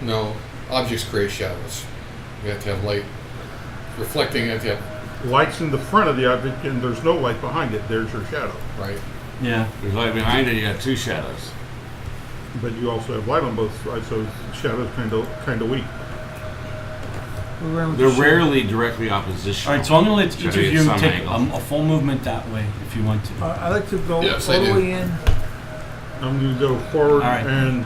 No, objects create shadows. You have to have light reflecting. You have to have Light's in the front of the object, and there's no light behind it. There's your shadow. right. Yeah. There's light behind it. You got 2 shadows. But you also have light on both sides, so shadow's kind of weak. Around They're the shield. rarely directly oppositional. All right, so I'm gonna let each of Try to you get some take angle. a full movement that way if you want to. I like to go Yes, all I the do. way in. I'm going to go forward All right. and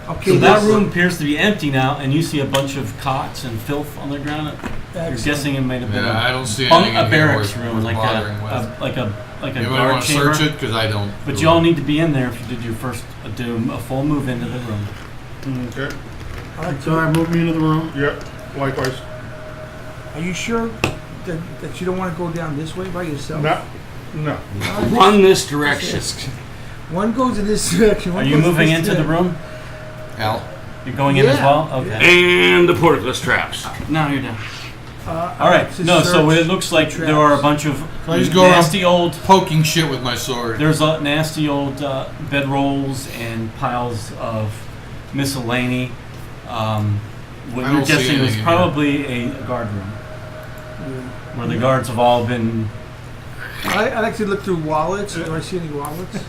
Okay, So that this- room appears to be empty now, and you see a bunch of cots and filth on the ground. You're Excellent. guessing it might have been Yeah, I don't see bunk- anything a in here barracks worth- room, worth like bothering with. like a Anybody guard want to chamber. search it? Because I don't. But do you all it. need to be in there if you did your first do a full move into the room. okay. I like So I move me into the room. Yep. Likewise. Are you sure that you don't want to go down this way by yourself? No. Run this direction. One goes in this direction. Are one you goes moving this into the direction. room? Al. You're going in as Yeah. well. Okay. And the portcullis traps. Now you're down. I All right. like to No. So search it looks like the there are a traps. bunch of Can I just go around nasty old. poking shit with my sword? There's a nasty old bedrolls and piles of miscellany. what I you're don't see guessing is anything in probably a guard room where the guards have all been. I'd actually look through wallets. Do I see any wallets?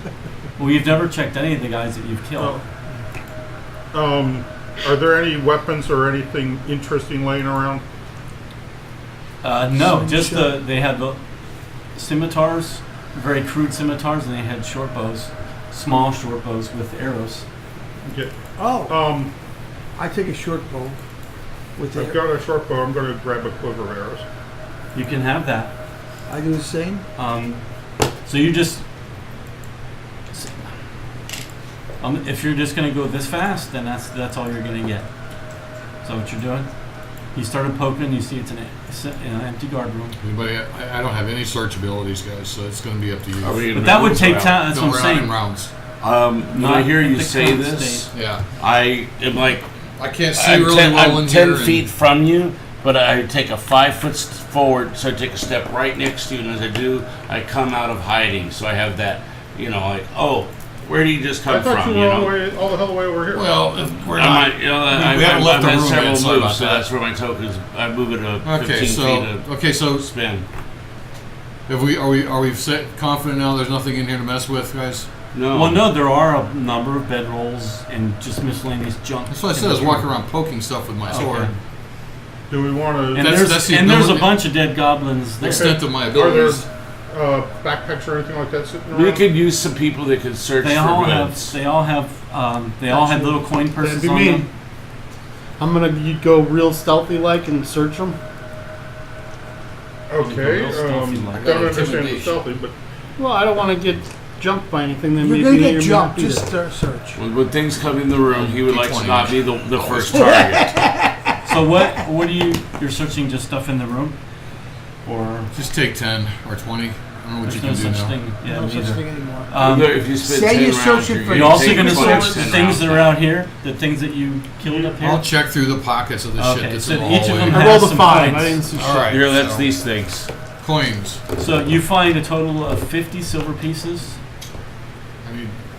Well, you've never checked any of the guys that you've killed. Are there any weapons or anything interesting laying around? No, just they had the scimitars, very crude scimitars, and they had short bows, small short bows with arrows. Okay. Oh, I take a short bow. With I've the, got a short bow. I'm going to grab a quiver of arrows. You can have that. I do the same. So you just, if you're just gonna go this fast, then that's all you're gonna get. So what you're doing? You started poking. You see it's an empty guard room. Anybody? I don't have any search abilities, guys, so it's going to be up to you. Are we But that would take time. That's No, what I'm we're not in saying. rounds. When I Not hear at you the say current this, state. Yeah. I am like, I can't see I'm really 10, well I'm in 10 here. feet from you, but I take a 5 foot forward, so I take a step right next to you, and as I do, I come out of hiding. So I have that, like, oh, where did you just I come thought from? you were all the hell the way over here. Well, we're I not. might, I, we haven't I've left the had room several yet, sorry moves, about so that. that's where my tokens. I move it a 15 Okay, feet so of spin. are we confident now? There's nothing in here to mess with, guys. No. Well, no, there are a number of bedrolls and just miscellaneous junk. That's what I in said. I was this walking room. around poking stuff with my Okay. sword. Do we want to? And That's the there's a ability- bunch of dead goblins The there. extent of my Are there abilities. backpacks or anything like that sitting We around? could use some people that could search They for all goods. had little coin purses That'd be on me. them. I'm gonna go real stealthy like and search them. Okay. Real stealthy like. Don't understand the Intimidation. stealthy, but Well, I don't want to get jumped by anything. Then You're maybe gonna may or get may jumped. not be Just there. search. When things come in the room, he would like to D20. not be the first target. So what are you're searching just stuff in the room? Or Just take 10 or 20. I don't know what you there's can no do such now. thing. Yeah, No such neither. thing anymore. If you spend Say 10 you're rounds, searching for You're also taking going to 20 search the 10 things rounds that are back. out here, the things that you killed up here. I'll check through the pockets of the shit Okay, that's so in the each of hallway. them I has rolled a some 5. coins. I didn't see shit. All right. Here, that's so these things. coins. So you find a total of 50 silver pieces.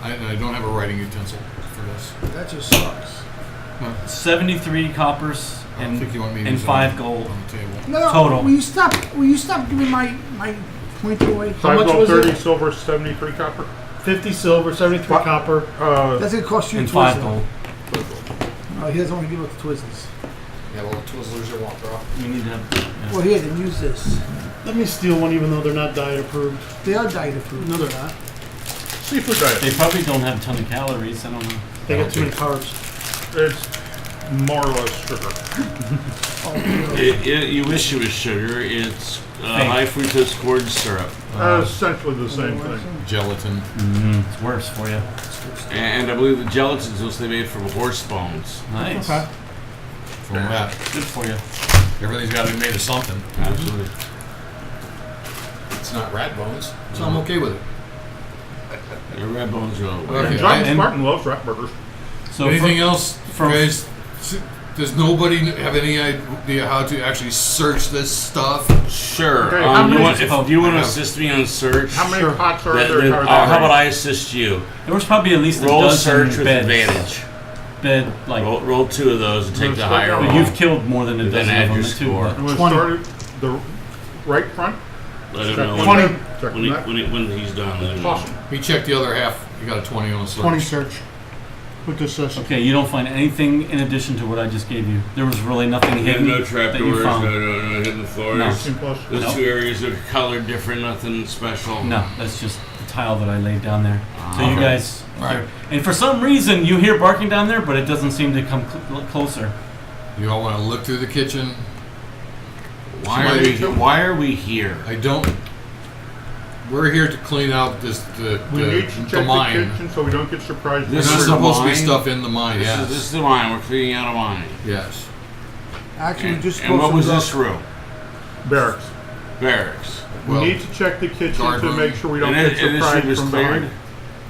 I don't have a writing utensil for this. That just sucks. 73 coppers I don't think you want me to and use 5 it gold. on the table. No, Total. Will you stop? Will you stop giving my point away? How much gold, was 30 it? silver, 73 copper. 50 silver, 73 What? copper. That's gonna cost you And a 5 Twizzler. gold. No, he doesn't want to give up the Twizzlers. Yeah, well, Twizzlers are walk off. We need to have, Well, here, then use this. Let me steal one, even though they're not diet approved. They are diet approved. No, they're not. Seafood diet. They probably don't have a ton of calories. I don't know. They got too many carbs. It's more or less sugar. Oh, really? You wish it was sugar. It's Fake. high fructose corn syrup. Essentially the same thing. Gelatin. It's worse for you. And I believe the gelatin is mostly made from horse bones. Nice. Okay. From that. Good for you. Everything's got to be made of something. Absolutely. It's not rat bones, so I'm okay with it. Your red bones are all Okay. John and- Spartan loves rat burgers. So Anything else, from- guys? Does nobody have any idea how to actually search this stuff? Sure. Okay, how many- If you want to I have- assist me on search, How many Sure. pots are then- there? then, How are they how about rated? I assist you? there was probably at least a Roll dozen search with beds. advantage. Bed like. Roll 2 of those and take the higher But roll. you've killed more than a Then dozen add of them your too. score. but- I'm going to 20. start at the right front. Let him Check know one. 20. Check when, that. when he's done. Let him know. Awesome. He checked the other half. You got a 20 on the search. 20 search. Put this Okay, you don't find anything in addition to what I just gave you. There was really nothing Yeah, hidden no that you trapdoors, found. no hidden floors. No. 18 plus. Those Nope. 2 areas are colored different, nothing special. No, that's just the tile that I laid down there. So you Okay. guys, Right. and for some reason you hear barking down there, but it doesn't seem to come closer. You all want to look through the kitchen. Why are we here? I don't. We're here to clean out the We need to the check the mine. kitchen so we don't get surprised. This There's is not the supposed to be mine? stuff in the mine. This Yes. is the mine. We're cleaning out a mine. Yes. Actually, we just And what supposed was to go- this room? Barracks. Barracks. We Well, need to check the kitchen guard to room. make sure we don't And get this room surprised was from cleared? behind.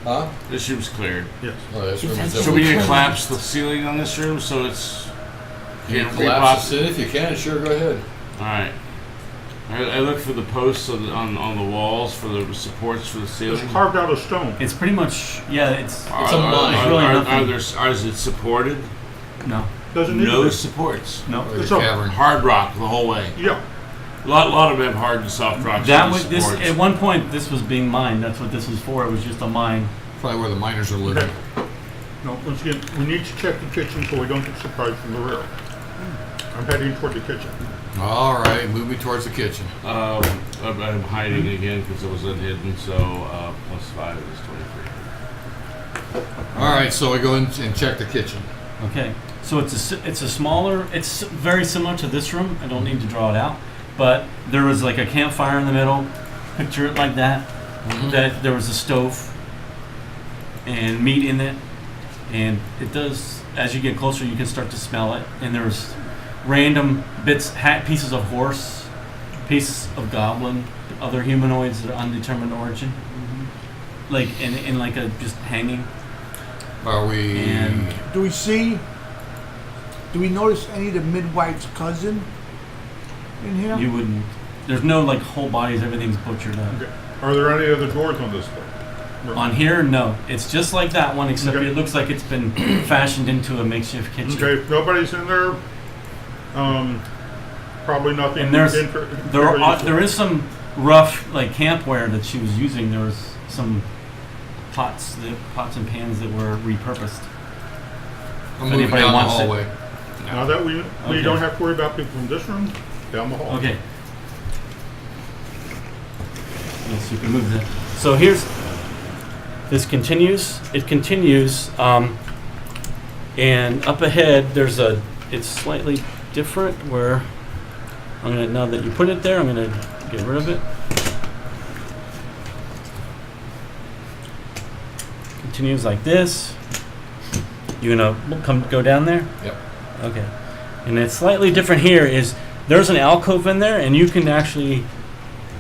Huh? This room's cleared. Yes. Oh, this room is So we need to collapse the ceiling on this room so it's Can you can't collapse repop. it? If you can, sure, go ahead. Alright. I look for the posts on the walls for the supports for the It's ceiling. carved out of stone. It's pretty much, yeah, it's It's a mine. It's really nothing. Is it supported? no. Doesn't need No to supports. No. Like a So- cavern. Hard rock the whole way. be. Yeah. Lot of them have hard and soft rocks. That with was this supports. at one point. This was being mined. That's what this was for. It was just a mine. Probably where the miners are living. Okay. No, once again, we need to check the kitchen so we don't get surprised from the rear. I'm heading toward the kitchen. All right, move me towards the kitchen. I'm hiding again because it was unhidden. So +5 is 23. All right, so we go in and check the kitchen. Okay. So it's a smaller. It's very similar to this room. I don't need to draw it out, but there was like a campfire in the middle. Picture it like that. Mhm. That there was a stove and meat in it, and it does. As you get closer, you can start to smell it. And there was random pieces of horse, pieces of goblin, other humanoids that are undetermined origin, like in like a just hanging. Are we? And Do we notice any of the midwife's cousin in here? you wouldn't. There's no like whole bodies. Everything's butchered up. Okay. Are there any other doors on this floor? On here, no. It's just like that one, except Okay. it looks like it's been fashioned into a makeshift kitchen. Okay, if nobody's in there, probably nothing. And there's very useful. there is some rough like campware that she was using. There was some pots and pans that were repurposed. I'm if moving anybody down the wants it. hallway. Now that we Okay. don't have to worry about people from this room, down the hall. Okay. Yes, you can move that. So here's this continues. It continues, and up ahead there's a. It's slightly different. Where I'm gonna now that you put it there, I'm gonna get rid of it. Continues like this. You gonna go down there? Yep. Okay. And it's slightly different here is there's an alcove in there and you can actually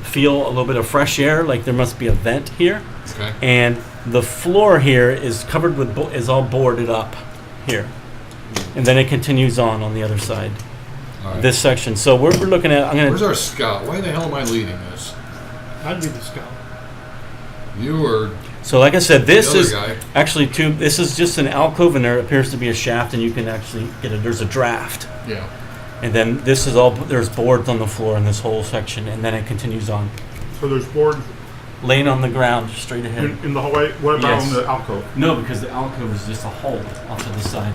feel a little bit of fresh air, like there must be a vent here. Okay. And the floor here is covered with, is all boarded up here. And then it continues on the other side, All right. this section. So we're looking at, I'm Where's gonna, our scout? Why the hell am I leading this? I'd be the scout. You or so like I said, this the other is guy? actually this is just an alcove and there appears to be a shaft and you can actually there's a draft. Yeah. And then this is all, there's boards on the floor in this whole section and then it continues on. So there's boards Laying on the ground straight ahead. in the hallway. What about Yes. on the alcove? No, because the alcove is just a hole off to the side.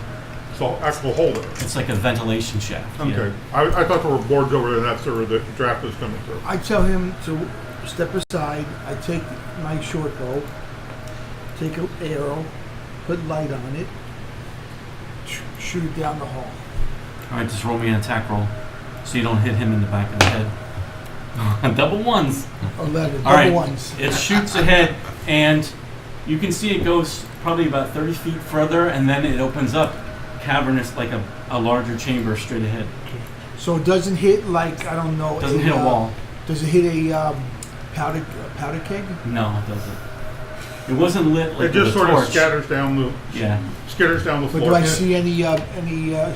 So actual hole there. It's like a ventilation shaft. yeah. Okay. I thought there were boards over there and that's where the draft was coming through. I tell him to step aside. I take my short bow, take an arrow, put light on it, shoot it down the hall. All right, just roll me an attack roll, so you don't hit him in the back of the head. Double ones. 11, All right. double ones. It shoots ahead, and you can see it goes probably about 30 feet further, and then it opens up, cavernous, like a larger chamber straight ahead. So it doesn't hit like, I don't know. Doesn't hit a wall. Does it hit a powder keg? No, it doesn't. It wasn't lit like It just with a sort torch. of scatters down the Yeah. floor. But do I see any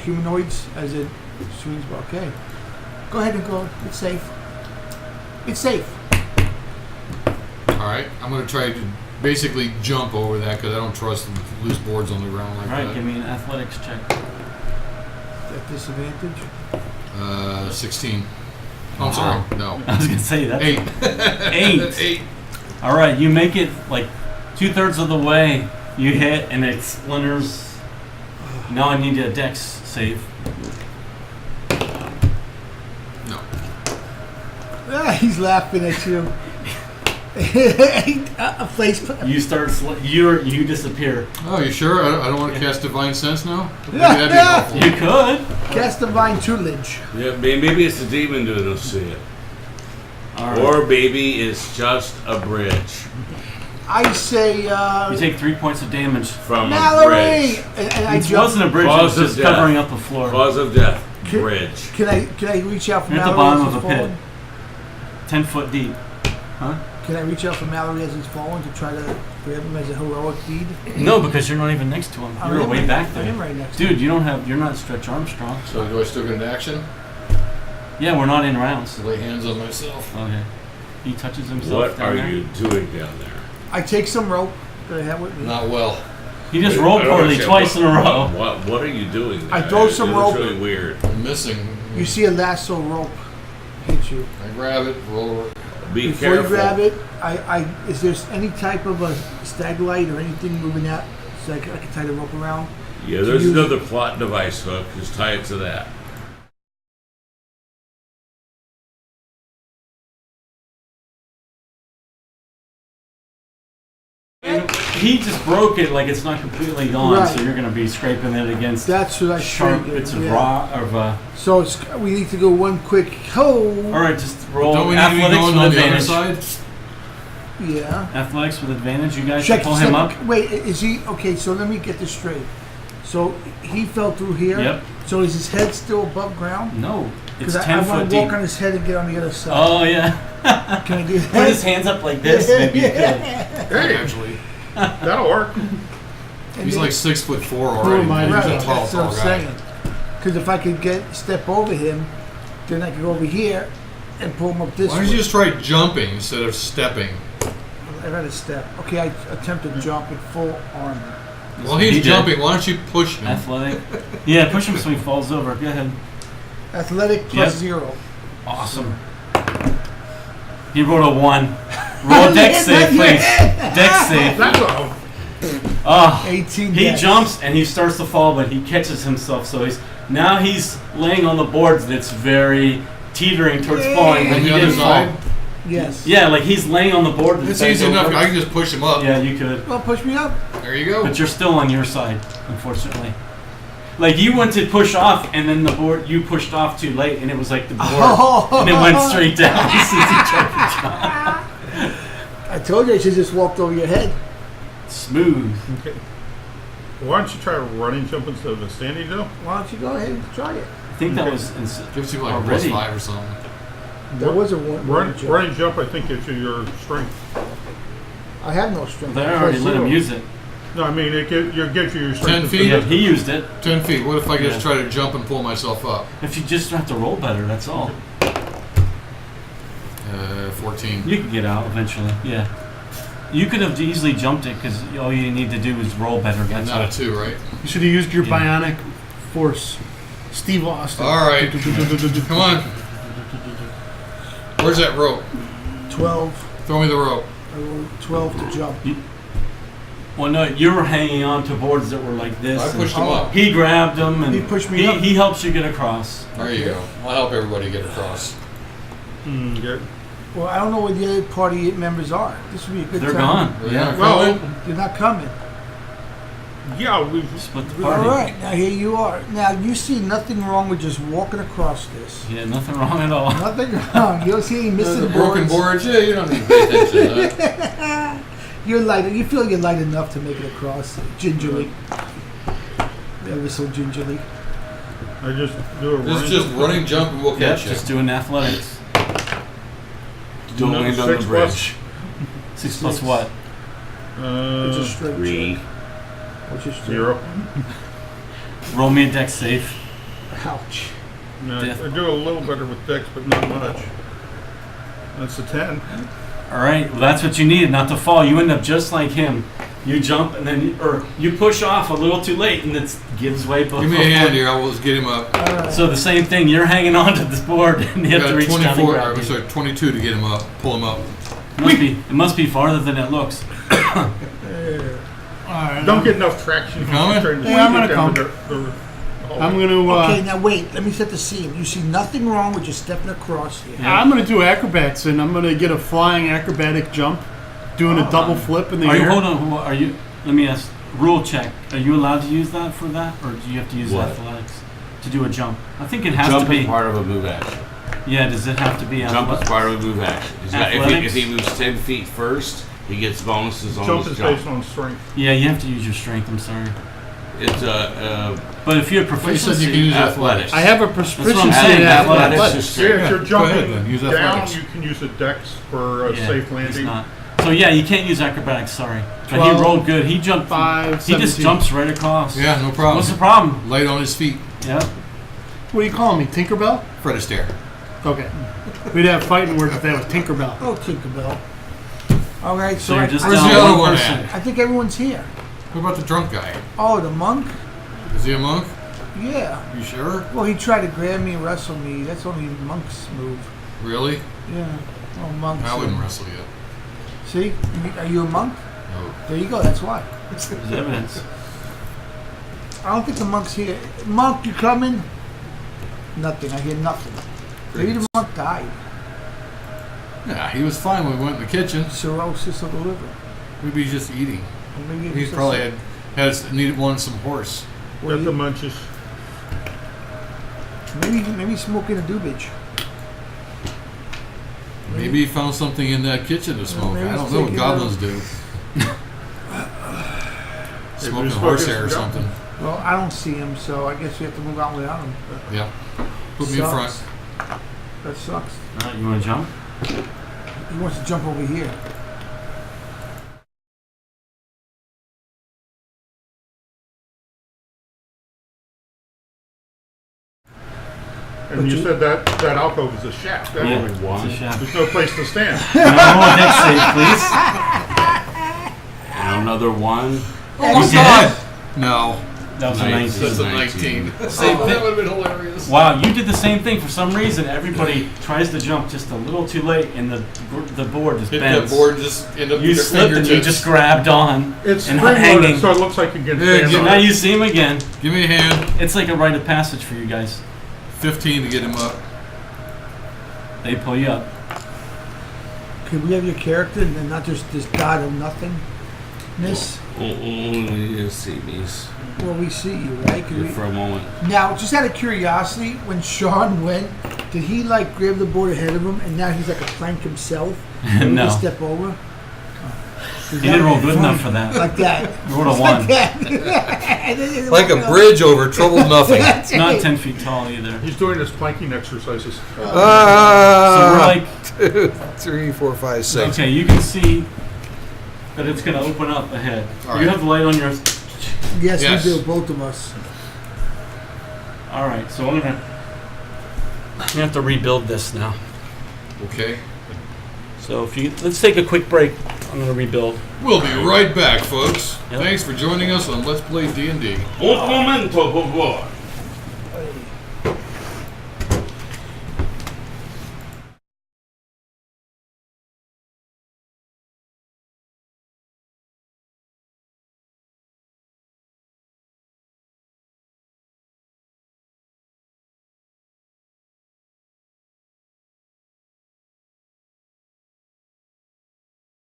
humanoids as it swings? Okay. Go ahead and go. It's safe. It's safe. All right. I'm gonna try to basically jump over that because I don't trust loose boards on the ground like All right, that. give me an athletics check. At disadvantage. 16. Oh, I'm Wow. sorry. No. I was gonna say that. 8. 8. 8. All right, you make it like 2/3 of the way. You hit and it splinters. Now I need a dex save. No. Ah, he's laughing at you. A face. You start. You disappear. Oh, you sure? I don't want to cast Divine Sense now? Maybe Yeah, that'd be yeah. helpful. You could. Cast divine tutelage. Yeah, maybe it's the demon doing us see it. All right. Or maybe it's just a bridge I say, You take 3 points of damage. from a Mallory, bridge. and I It jump. wasn't a bridge. It Cause was of just death. covering up the floor. Cause of death. Can- Bridge. Can I reach out for You're at the Mallory bottom as of he's a pit. falling? 10 foot deep. Huh? Can I reach out for Mallory as he's falling to try to grab him as a heroic deed? No, because you're not even next to him. I You're am way right- back I am there. right next to him. Dude, you're not Stretch Armstrong. So do I still get an action? Yeah, we're not in rounds. To lay hands on myself. Okay. He touches himself What down are there. you doing down there? I take some rope that I have with me. Not well. He just rolled I don't poorly understand. twice in a row. What are you doing there? I throw some It looks rope. really weird. I'm missing. You see a lasso rope hit you. I grab it, roll it. Be Before careful. you grab it, is there any type of a stag light or anything moving out so I can tie the rope around? Yeah, there's use another plot device hook. Just tie it to that. He just broke it like it's not completely gone, Right. so you're going to be scraping it against That's what I sharp figured. bits of yeah. raw of So we need to go one quick ho. All right, just roll Don't we need to be athletics going with on the other advantage. side? Yeah. Athletics with advantage. You guys Check should pull him up. Wait, is he okay? So let me get this straight. So he fell through here. Yep. So is his head still above ground? No, it's Because I 10 want foot to walk deep. on his head and get on the other side. Oh yeah. Can I do that? Put his hands up like this. Maybe you could. Hey, Actually, that'll work. And he's then- like 6'4" Who already. am I to He's Right, a tall, that's what tall I'm guy. saying. Because if I could step over him, then I could go over here and pull him up this Why way. don't you just try jumping instead of stepping? I got to step. Okay, I attempt to jump in full armor. While He he's did. jumping, why don't you push him? Athletic. Yeah, push him so he falls over. Go ahead. Athletic plus Yep. 0. Awesome. He rolled a 1. Roll a dex save, please. Dex save. That's all. Oh, 18 he dex. jumps and he starts to fall, but he catches himself. So he's laying on the boards that's very teetering towards falling, but On he the other didn't side? fall. Yes. Yeah, like he's laying on the board. that's It's bent easy enough. over. I can just push him up. Yeah, you could, Well, push me up. There you go. but you're still on your side, unfortunately. Like you went to push off, and then the board you pushed off too late, and it was like the board, and it went straight down. Since he jumped and jumped. I told you I should just walked over your head. Smooth. Okay. Why don't you try a running jump instead of a standing jump? Why don't you go ahead and try it? I think that was Gives you like a already. +5 or something. There was a one. jump. Running jump, I think, gives you your strength. I have no strength. They Plus already let him 0. use it. No, I mean, it gives you your 10 strength. feet? Yeah, he used it. 10 feet. What if I just Yeah. try to jump and pull myself up? If you just have to roll better, that's all. 14. You can get out eventually. Yeah. You could have easily jumped it because all you need to do is roll better. That's Not all. a 2, right? You should have used your Yeah. bionic force. Steve Austin. All right. Come on. Where's that rope? 12. Throw me the rope. I rolled 12 to jump. Well, no, you were hanging on to boards that were like this. I and pushed him up. He grabbed them and He pushed me up. He helps you get across. There you go. I'll help everybody get across. Yeah. Well, I don't know where the other party members are. This would be a good They're time. gone. They're Yeah. not Well, coming? They're not coming. yeah, we Split the All party. right, now here you are. Now you see nothing wrong with just walking across this. Yeah, nothing wrong at all. Nothing wrong. You don't see any missing The broken boards. boards? Yeah, you don't need to pay attention to that. You're light. You feel you're light enough to make it across gingerly. Ever so gingerly. I just do a It's running just jump. running, jump, and we'll Yep, catch you. just doing athletics. Don't No, land on the 6 bridge. 6 plus what? It's a straight 3. check. Which is 0. Roll me a dex save. Ouch. No, I Death. do a little better with dex, but not much. That's a 10. All right, well that's what you needed, not to fall. You end up just like him. You jump and then, or you push off a little too late, and it gives way. Give me a hand here. I will get him up. All right. So the same thing. You're hanging onto this board, and you have to Got reach down and 24, grab or it. sorry, 22 to get him up. Pull him up. It must be farther than it looks. Alright, Don't get enough traction. coming? Trying to Yeah, I'm get gonna down come. the I'm gonna. Okay, now wait. Let me set the scene. You see nothing wrong with just stepping across here. Yeah. I'm gonna do acrobats, and I'm gonna get a flying acrobatic jump, doing a double flip in the Are you? air. Hold on. Are you? Let me ask. Rule check. Are you allowed to use that for that, or do you have to use What? athletics to do a jump? I think it has Jump to is be. part of a move action. Yeah. Does it have to be Jump is athletics? part of a move action. If Athletics? he moves 10 feet first, he gets bonuses on Jump his is jump. based on strength. Yeah, you have to use your strength. I'm sorry. It's But if you have You said proficiency, you can use athletics. athletics. I have a what I'm proficiency saying, in athletics athletics. is Yeah, if strength. you're Go jumping ahead then, use down, athletics. you can use a dex for a yeah, safe it's landing. not. So yeah, you can't use acrobatics. Sorry, but 12, he rolled good. He jumped. 5, He just 17. jumps right across. Yeah, no problem. What's the problem? Light on his feet. Yeah. What do you call me, Tinkerbell? Fred Astaire. Okay. We'd have fighting words if that was Tinkerbell. Oh, Tinkerbell. All right, So so you're just I Where's down the other one one person. at? think everyone's here. What about the drunk guy? Oh, the monk? Is he a monk? Yeah. You sure? Well, he tried to grab me and wrestle me. That's only monks move. Really? Yeah. Well, monks. I wouldn't wrestle you. See? Are you a monk? No. There you go. That's why. There's evidence. I don't think the monk's here. Monk, you coming? Nothing. I hear nothing. Maybe the monk died. Yeah, he was fine when we went in the kitchen. Cirrhosis of the liver. Maybe he's just eating. Or maybe He it's probably wanted some horse. Got the munchies. Maybe smoking a doobage. Maybe he found something in that kitchen to smoke. maybe I he's don't know what taking goblins do. Smoking he's horsehair or smoking something. Well, I don't see him, so I guess we have to move on without him. But Yeah. Put me in front. sucks. That sucks. All right, you want to jump? He wants to jump over here. And you said that alcove is a shack. That's Yeah, only one. it's a shack. There's no place to stand. Can I roll a dex save, please? And another one. Oh my did god! No. That was a 19. That's a 19. Same thing. That would have been hilarious. Wow, you did the same thing. For some reason, everybody tries to jump just a little too late, and the board just Hit bends. that board and just end up You with your slipped and you fingertips. just grabbed on It's and spring-loaded, hanging. so it looks like you can Yeah, stand you on Now it. you see him again. Give me a hand. It's like a rite of passage for you guys. 15 to get him up. They pull you up. Could we have your character and then not just this god of nothingness? Only to see me Well, we see you, right? Could we- for a moment. Now, just out of curiosity, when Sean went, did he like grab the board ahead of him and now he's like a plank himself? And we No. just step over? He didn't roll good enough for that. Like that. You rolled a Like 1. that. Like a bridge over troubled nothing. That's It's not it. 10 feet tall either. He's doing his planking exercises. So we're like, 2, 3, 4, 5, 6. okay, you can see that it's going to open up ahead. All You right. have the light on your... Yes, Yes. we do, both of us. All right, so I'm going to have to rebuild this now. Okay. So if you... Let's take a quick break. I'm going to rebuild. We'll be right back, folks. Yep. Thanks for joining us on Let's Play D&D. Un momento, por favor.